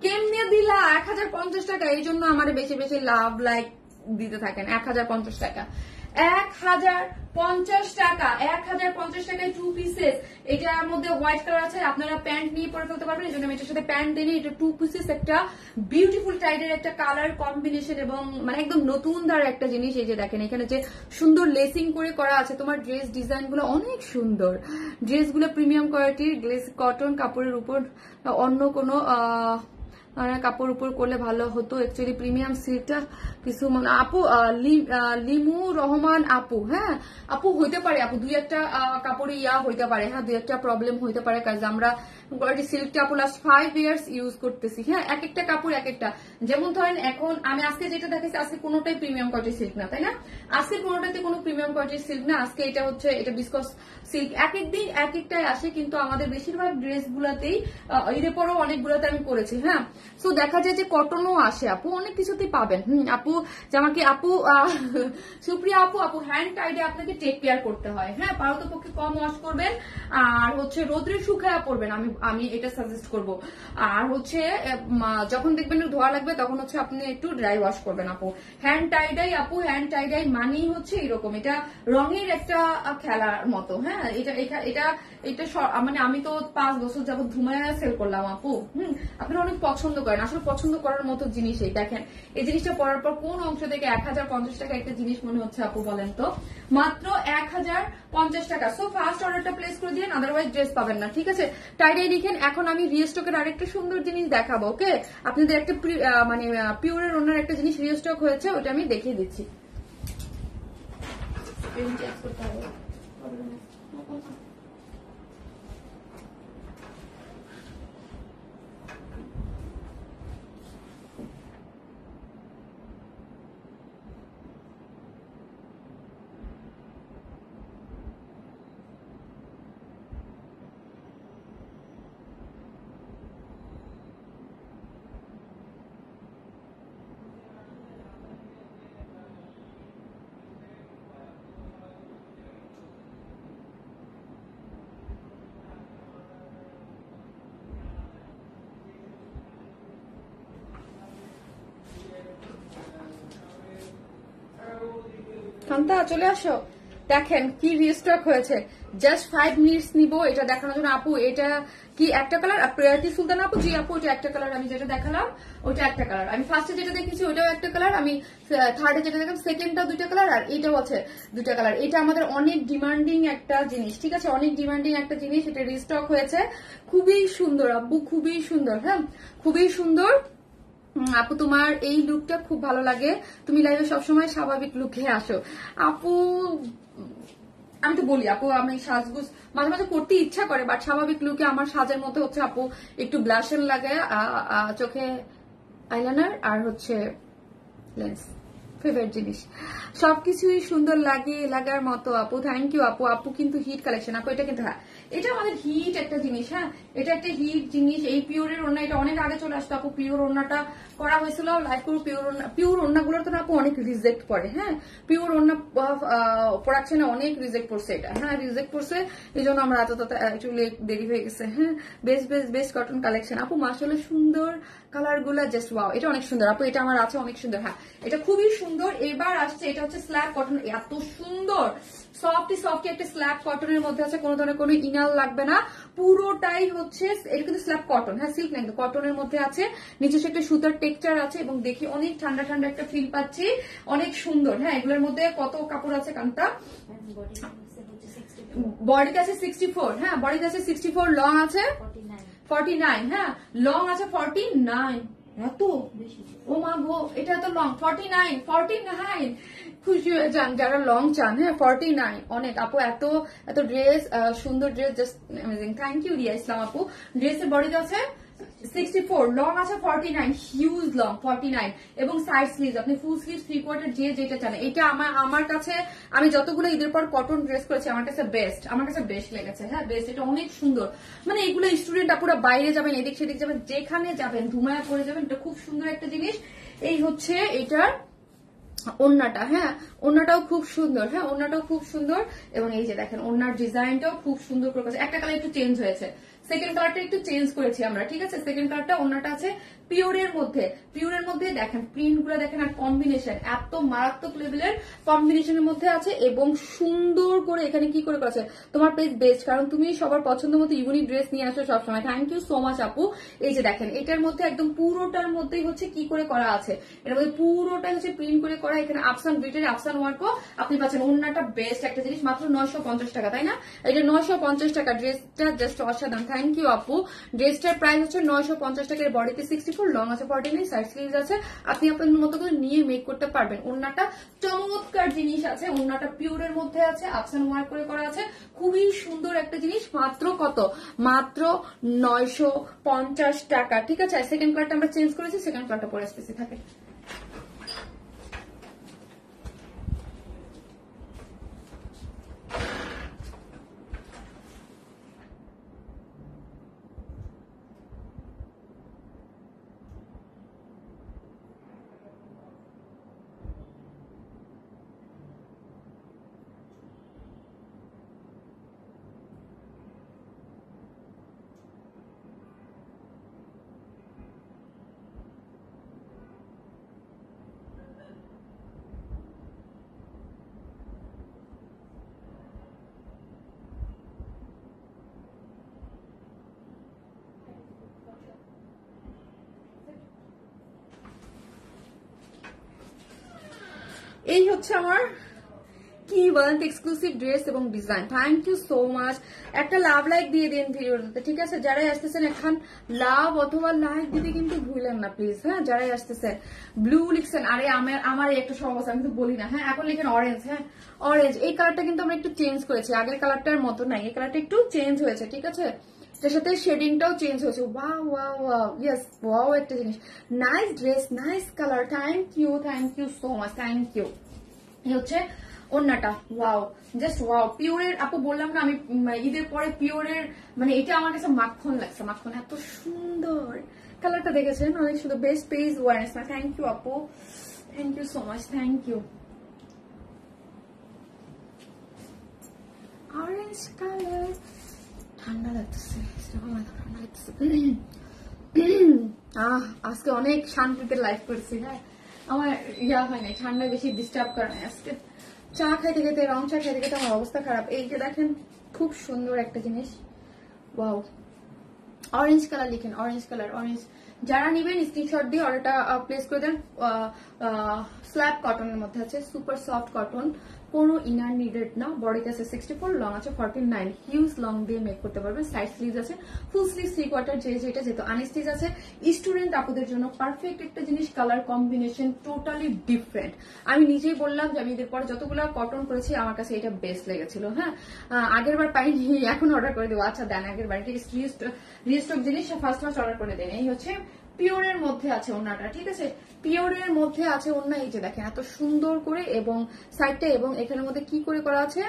Speaker 1: কেমনে দিলা 1050 টাকা। এই জন্য আমার বেশি বেশি লাভ লাইক দিতে থাকেন। 1050 টাকা, 1050 টাকা, 1050 টাকায় 2 পিসেস। এটার মধ্যে হোয়াইট কালার আছে, আপনারা প্যান্ট নিয়ে পরে ফেলতে পারবেন। এই জন্য আমি এটার সাথে প্যান্ট দিই। এটা 2 পিসেস, একটা বিউটিফুল টাইডের একটা কালার কম্বিনেশন এবং মানে একদম নতুন ধার একটা জিনিস। এই যে দেখেন এখানে যে সুন্দর লেসিং করে করা আছে। তোমার ড্রেস ডিজাইন গুলো অনেক সুন্দর, ড্রেসগুলো প্রিমিয়াম কোয়ালিটির গ্লেজ কটন কাপড়ের উপর অন্য কোনো কাপড় উপর করলে ভালো হতো। অ্যাকচুয়ালি প্রিমিয়াম সিল্কটা কিছু মানে আপু লিমু রহমান আপু, হ্যাঁ আপু হইতে পারে আপু, দুই একটা কাপড়ে ইয়া হইতে পারে। হ্যাঁ, দুই একটা প্রবলেম হইতে পারে, কাজ আমরা সিল্কটা আপু লাস্ট 5 ইয়ার্স ইউজ করতেছি। হ্যাঁ, এক একটা কাপড় এক একটা, যেমন ধরেন এখন আমি আজকে যেটা দেখেছি, আজকে কোনোটাই প্রিমিয়াম কোয়ালিটির সিল্ক না, তাই না? আজকে কোনোটাতে কোনো প্রিমিয়াম কোয়ালিটির সিল্ক না। আজকে এটা হচ্ছে এটা বিসকস সিল্ক। এক একদিন এক একটাই আসে, কিন্তু আমাদের বেশিরভাগ ড্রেস গুলাতেই ঈদের পরেও অনেকগুলোতে আমি করেছি। হ্যাঁ, সো দেখা যায় যে কটনও আসে আপু, অনেক কিছুতেই পাবেন। আপু জামাকে আপু সুপ্রিয়া আপু, আপু হ্যান্ড টাইডে আপনাকে টেক কেয়ার করতে হয়, হ্যাঁ পারতপক্ষে কম ওয়াশ করবেন, আর হচ্ছে রোদ্রে শুকায়া পড়বেন, আমি এটা সাজেস্ট করব। আর হচ্ছে যখন দেখবেন ধোয়া লাগবে তখন হচ্ছে আপনি একটু ড্রাই ওয়াশ করবেন আপু। হ্যান্ড টাইডাই আপু, হ্যান্ড টাইডাই মানেই হচ্ছে এরকম, এটা রঙের একটা খেলার মতো, হ্যাঁ এটা এটা এটা এটা মানে আমি তো 5 বছর যাবত ধুমায়া সেল করলাম আপু। আপনারা অনেক পছন্দ করেন, আসলে পছন্দ করার মতো জিনিস এই দেখেন। এই জিনিসটা পরার পর কোন অংশ থেকে 1050 টাকা একটা জিনিস মনে হচ্ছে আপু বলেন তো? মাত্র 1050 টাকা। সো ফার্স্ট অর্ডারটা প্লেস করে দিন, আদারওয়াইজ ড্রেস পাবেন না, ঠিক আছে? টাইডাই দেখেন। এখন আমি রিস্টকের আরেকটা সুন্দর জিনিস দেখাবো, ওকে? আপনাদের একটা মানে পিওরের ওনার একটা জিনিস রিস্টক হয়েছে, ওটা আমি দেখিয়ে দিচ্ছি। কান্তা চলে আসো, দেখেন কি রিস্টক হয়েছে। জাস্ট 5 মিনিটস নিব এটা দেখানোর জন্য আপু। এটা কি একটা কালার? প্রিয়াতি সুলতান আপু, জি আপু এটা একটা কালার। আমি যেটা দেখালাম ওটা একটা কালার। আমি ফার্স্টে যেটা দেখেছি ওটাও একটা কালার, আমি থার্ডে যেটা দেখলাম সেকেন্ডটাও দুইটা কালার, আর এটাও আছে দুইটা কালার। এটা আমাদের অনেক ডিমান্ডিং একটা জিনিস, ঠিক আছে? অনেক ডিমান্ডিং একটা জিনিস, এটা রিস্টক হয়েছে। খুবই সুন্দর আপু, খুবই সুন্দর, হ্যাঁ খুবই সুন্দর। আপু তোমার এই লুকটা খুব ভালো লাগে, তুমি লাইভে সবসময় স্বাভাবিক লুকে আসো আপু। আমি তো বলি আপু, আমি সাজগুজ মাঝে মাঝে করতে ইচ্ছা করে, বাট স্বাভাবিক লুকে আমার সাজের মধ্যে হচ্ছে আপু একটু ব্লাশন লাগে, চোখে আইলাইনার, আর হচ্ছে লেন্স, ফেভারিট জিনিস। সবকিছুই সুন্দর লাগার মতো আপু। থ্যাংক ইউ আপু। আপু কিন্তু হিট কালেকশন আপু, এটা কিন্তু হ্যাঁ এটা আমাদের হিট একটা জিনিস, হ্যাঁ এটা একটা হিট জিনিস। এই পিওরের ওড়না এটা অনেক আগে চলে আসতো আপু, পিওর ওড়নাটা করা হয়েছিল লাইভ করে। পিওর ওড়নাগুলোর তো আপু অনেক রিজেক্ট পড়ে, হ্যাঁ পিওর ওড়না প্রোডাকশনে অনেক রিজেক্ট পড়ছে এটা, হ্যাঁ রিজেক্ট পড়ছে, এই জন্য আমরা এত একটু দেরি হয়ে গেছে। হ্যাঁ বেস্ট কটন কালেকশন আপু, মাশাআল্লাহ সুন্দর কালার গুলা, জাস্ট ওয়াও। এটা অনেক সুন্দর আপু, এটা আমার আছে অনেক সুন্দর, হ্যাঁ এটা খুবই সুন্দর। এবার আসছে এটা হচ্ছে স্ল্যাব কটন, এত সুন্দর সফটি একটা স্ল্যাব কটনের মধ্যে আছে, কোনো ধরনের কোনো ইনার লাগবে না, পুরোটাই হচ্ছে এটা কিন্তু স্ল্যাব কটন, হ্যাঁ সিল্ক না কিন্তু কটনের মধ্যে আছে, নিচে একটা সুতার টেক্সচার আছে, এবং দেখি অনেক ঠান্ডা ঠান্ডা একটা ফিল পাচ্ছি, অনেক সুন্দর। হ্যাঁ এগুলোর মধ্যে কত কাপড় আছে কান্তা? বডিতে আছে 64, হ্যাঁ বডিতে আছে 64, লং আছে 49, হ্যাঁ লং আছে 49, এত ও মা গো, এটা তো লং 49 খুশি হয়ে যান যারা লং চান, হ্যাঁ 49 অনেক আপু। এত এত ড্রেস, সুন্দর dress, just amazing. Thank you Riya Islam আপু। ড্রেসের বডিতে আছে 64, লং আছে 49, হিউজ লং 49, এবং সাইড স্লিভস আপনি ফুল স্লিভ 3/4 যে যেটা চান। এটা আমার কাছে আমি যতগুলো ঈদের পর কটন ড্রেস করেছি আমার কাছে বেস্ট লেগেছে, হ্যাঁ বেস্ট। এটা অনেক সুন্দর, মানে এগুলো স্টুডেন্ট আপুরা বাইরে যাবেন, এদিক সেদিক যাবেন, যেখানে যাবেন ধুমায়া করে যাবেন, এটা খুব সুন্দর একটা জিনিস। এই হচ্ছে এটার ওড়নাটা, হ্যাঁ ওড়নাটাও খুব সুন্দর, হ্যাঁ ওড়নাটাও খুব সুন্দর, এবং এই যে দেখেন ওড়নার ডিজাইনটাও খুব সুন্দর করে। একটা কালার একটু চেঞ্জ হয়েছে, সেকেন্ড কালারটা একটু চেঞ্জ করেছি আমরা, ঠিক আছে? সেকেন্ড কালারটা ওড়নাটা আছে পিওরের মধ্যে দেখেন প্রিন্ট গুলো দেখেন, আর কম্বিনেশন এত মারাত্মক লেভেলের কম্বিনেশনের মধ্যে আছে, এবং সুন্দর করে এখানে কি করে করেছে। তোমার পেজ বেস্ট, কারণ তুমি সবার পছন্দ মতো ইউনিক ড্রেস নিয়ে আসো সবসময়। থ্যাংক ইউ সো মাচ আপু। এই যে দেখেন এটার মধ্যে একদম পুরোটার মধ্যেই হচ্ছে কি করে করা আছে, এটার মধ্যে পুরোটা হচ্ছে প্রিন্ট করে করা, এখানে আপসান ব্রিটের আপসান ওয়ার্কও আপনি পাচ্ছেন। ওড়নাটা বেস্ট একটা জিনিস, মাত্র 950 টাকা, তাই না? এটা 950 টাকা, ড্রেসটা জাস্ট অসাধারণ। থ্যাংক ইউ আপু। ড্রেসটার প্রাইস হচ্ছে 950 টাকার, বডিতে 64, লং আছে 49, সাইড স্লিভস আছে, আপনি আপনার মতো করে নিয়ে মেক করতে পারবেন। ওড়নাটা চমৎকার জিনিস আছে, ওড়নাটা পিওরের মধ্যে আছে, আপসান ওয়ার্ক করে করা আছে, খুবই সুন্দর একটা জিনিস। মাত্র কত? মাত্র 950 টাকা, ঠিক আছে? সেকেন্ড কালারটা আমরা চেঞ্জ করেছি, সেকেন্ড কালারটা পরে আসতেছি থাকে। এই হচ্ছে আমার কি বলেন এক্সক্লুসিভ ড্রেস এবং design. Thank you so much. একটা লাভ লাইক দিয়ে দিন ভিডিওতে, ঠিক আছে? যারাই আসতেছেন এখন লাভ অথবা লাইক দিতে কিন্তু ভুলেন না প্লিজ। হ্যাঁ, যারাই আসতেছেন ব্লু লিখছেন, আরে আমার এই একটা সমস্যা, আমি তো বলি না। হ্যাঁ, এখন লিখেন অরেঞ্জ। হ্যাঁ, অরেঞ্জ এই কালারটা কিন্তু আমরা একটু চেঞ্জ করেছি, আগের কালারটার মতো নাই, এই কালারটা একটু চেঞ্জ হয়েছে, ঠিক আছে? তার সাথে শেডিংটাও চেঞ্জ হয়েছে। Wow wow wow, yes wow একটা জিনিস। Nice dress, nice colour. Thank you so much, thank you. এই হচ্ছে ওন্নাটা। Wow, just wow. পিওরের আপু বললাম না আমি ঈদের পরে পিওরের, মানে এটা আমার কাছে মাখন লাগছে, মাখন এত সুন্দর। কালারটা দেখেছেন, অনেক সুন্দর। বেস্ট পেজ ওয়ারেন্স। থ্যাংক ইউ আপু, thank you so much, thank you. Orange colour, ঠান্ডা লাগতেছে, ঠান্ডা লাগতেছে। আজকে অনেক শান্তিতে লাইভ করছি। হ্যাঁ, আমার ইয়া হয় নাই, ঠান্ডা বেশি ডিস্টার্ব করে নাই আজকে। চা খাইতে খেতে, রং চা খাইতে খেতে আমার অবস্থা খারাপ। এই যে দেখেন, খুব সুন্দর একটা জিনিস। ওয়াও, অরেঞ্জ কালার লিখেন, অরেঞ্জ কালার, অরেঞ্জ। যারা নিবেন স্ক্রিনশট দিয়ে অর্ডারটা প্লেস করে দেন। স্ল্যাব কটনের মধ্যে আছে, সুপার সফট কটন, কোনো ইনার নিডেড না। বডিতে আছে 64, লং আছে 49, হিউজ লং দিয়ে মেক করতে পারবেন। সাইড স্লিভস আছে, ফুল স্লিভ 3/4 যেটা, যেহেতু আনস্টিচ আছে। স্টুডেন্ট আপুদের জন্য পারফেক্ট একটা জিনিস। Colour combination totally different. আমি নিজেই বললাম যে আমি এদের পরে যতগুলো কটন করেছি আমার কাছে এটা বেস্ট লেগেছিল। হ্যাঁ, আগের বার পাইনি, এখন অর্ডার করে দেবো। আচ্ছা দেন, আগের বার ঠিক রিস্টক জিনিস ফার্স্ট অর্ডার করে দেন। এই হচ্ছে পিওরের মধ্যে আছে ওন্নাটা, ঠিক আছে? পিওরের মধ্যে আছে ওন্না। এই যে দেখেন এত সুন্দর করে, এবং সাইডটা এবং এখানের মধ্যে কি করে করা আছে,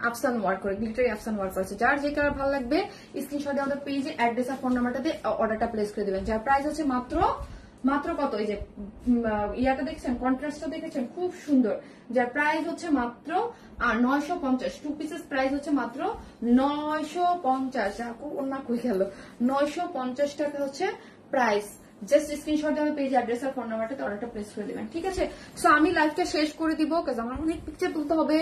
Speaker 1: আফসান ওয়ার্ক করে, গ্লিটারি আফসান ওয়ার্ক করেছে। যার যে কালার ভালো লাগবে স্ক্রিনশট দিয়ে আমাদের পেজে অ্যাড্রেস আর ফোন নাম্বারটা দিয়ে অর্ডারটা প্লেস করে দেবেন। যার প্রাইস হচ্ছে মাত্র কত, এই যে ইয়াটা দেখছেন, কন্ট্রাস্টটা দেখেছেন, খুব সুন্দর। যার প্রাইস হচ্ছে মাত্র 950। 2 পিসেস প্রাইস হচ্ছে মাত্র 950। অন্য কই গেল, 950 টাকা হচ্ছে প্রাইস। জাস্ট স্ক্রিনশট দিয়ে পেজ অ্যাড্রেস আর ফোন নাম্বারটা অর্ডারটা প্লেস করে দিবেন, ঠিক আছে? সো আমি লাইভটা শেষ করে দিব, কারণ আমার অনেক পিকচার তুলতে হবে,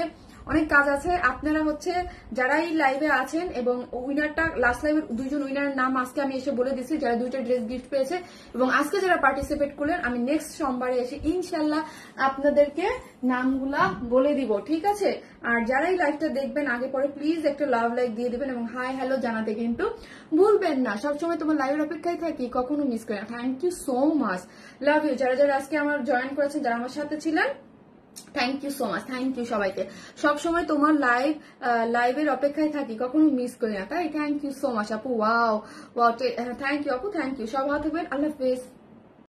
Speaker 1: অনেক কাজ আছে। আপনারা হচ্ছে যারা এই লাইভে আছেন, এবং উইনারটা লাস্ট লাইভের 2জন উইনারের নাম আজকে আমি এসে বলে দিচ্ছি, যারা 2টা ড্রেস গিফট পেয়েছে। এবং আজকে যারা পার্টিসিপেট করলেন, আমি নেক্সট সোমবারে এসে ইনশাল্লাহ আপনাদেরকে নামগুলা বলে দিব, ঠিক আছে? আর যারা এই লাইভটা দেখবেন আগে পরে প্লিজ একটা লাভ লাইক দিয়ে দিবেন, এবং হাই হ্যালো জানাতে কিন্তু ভুলবেন না। সবসময় তোমার লাইভের অপেক্ষায় থাকি, কখনো মিস করি না। Thank you so much, love you. যারা যারা আজকে আমার জয়েন করেছেন, যারা আমার সাথে ছিলেন, thank you so much, thank you সবাইকে। সবসময় তোমার লাইভের অপেক্ষায় থাকি, কখনো মিস করি না, তাই থ্যাংক ইউ সো মাচ আপু। ওয়াও ওয়াও, থ্যাংক ইউ আপু, থ্যাংক ইউ। সব ভালো থাকবেন, আল্লাহ হাফেজ।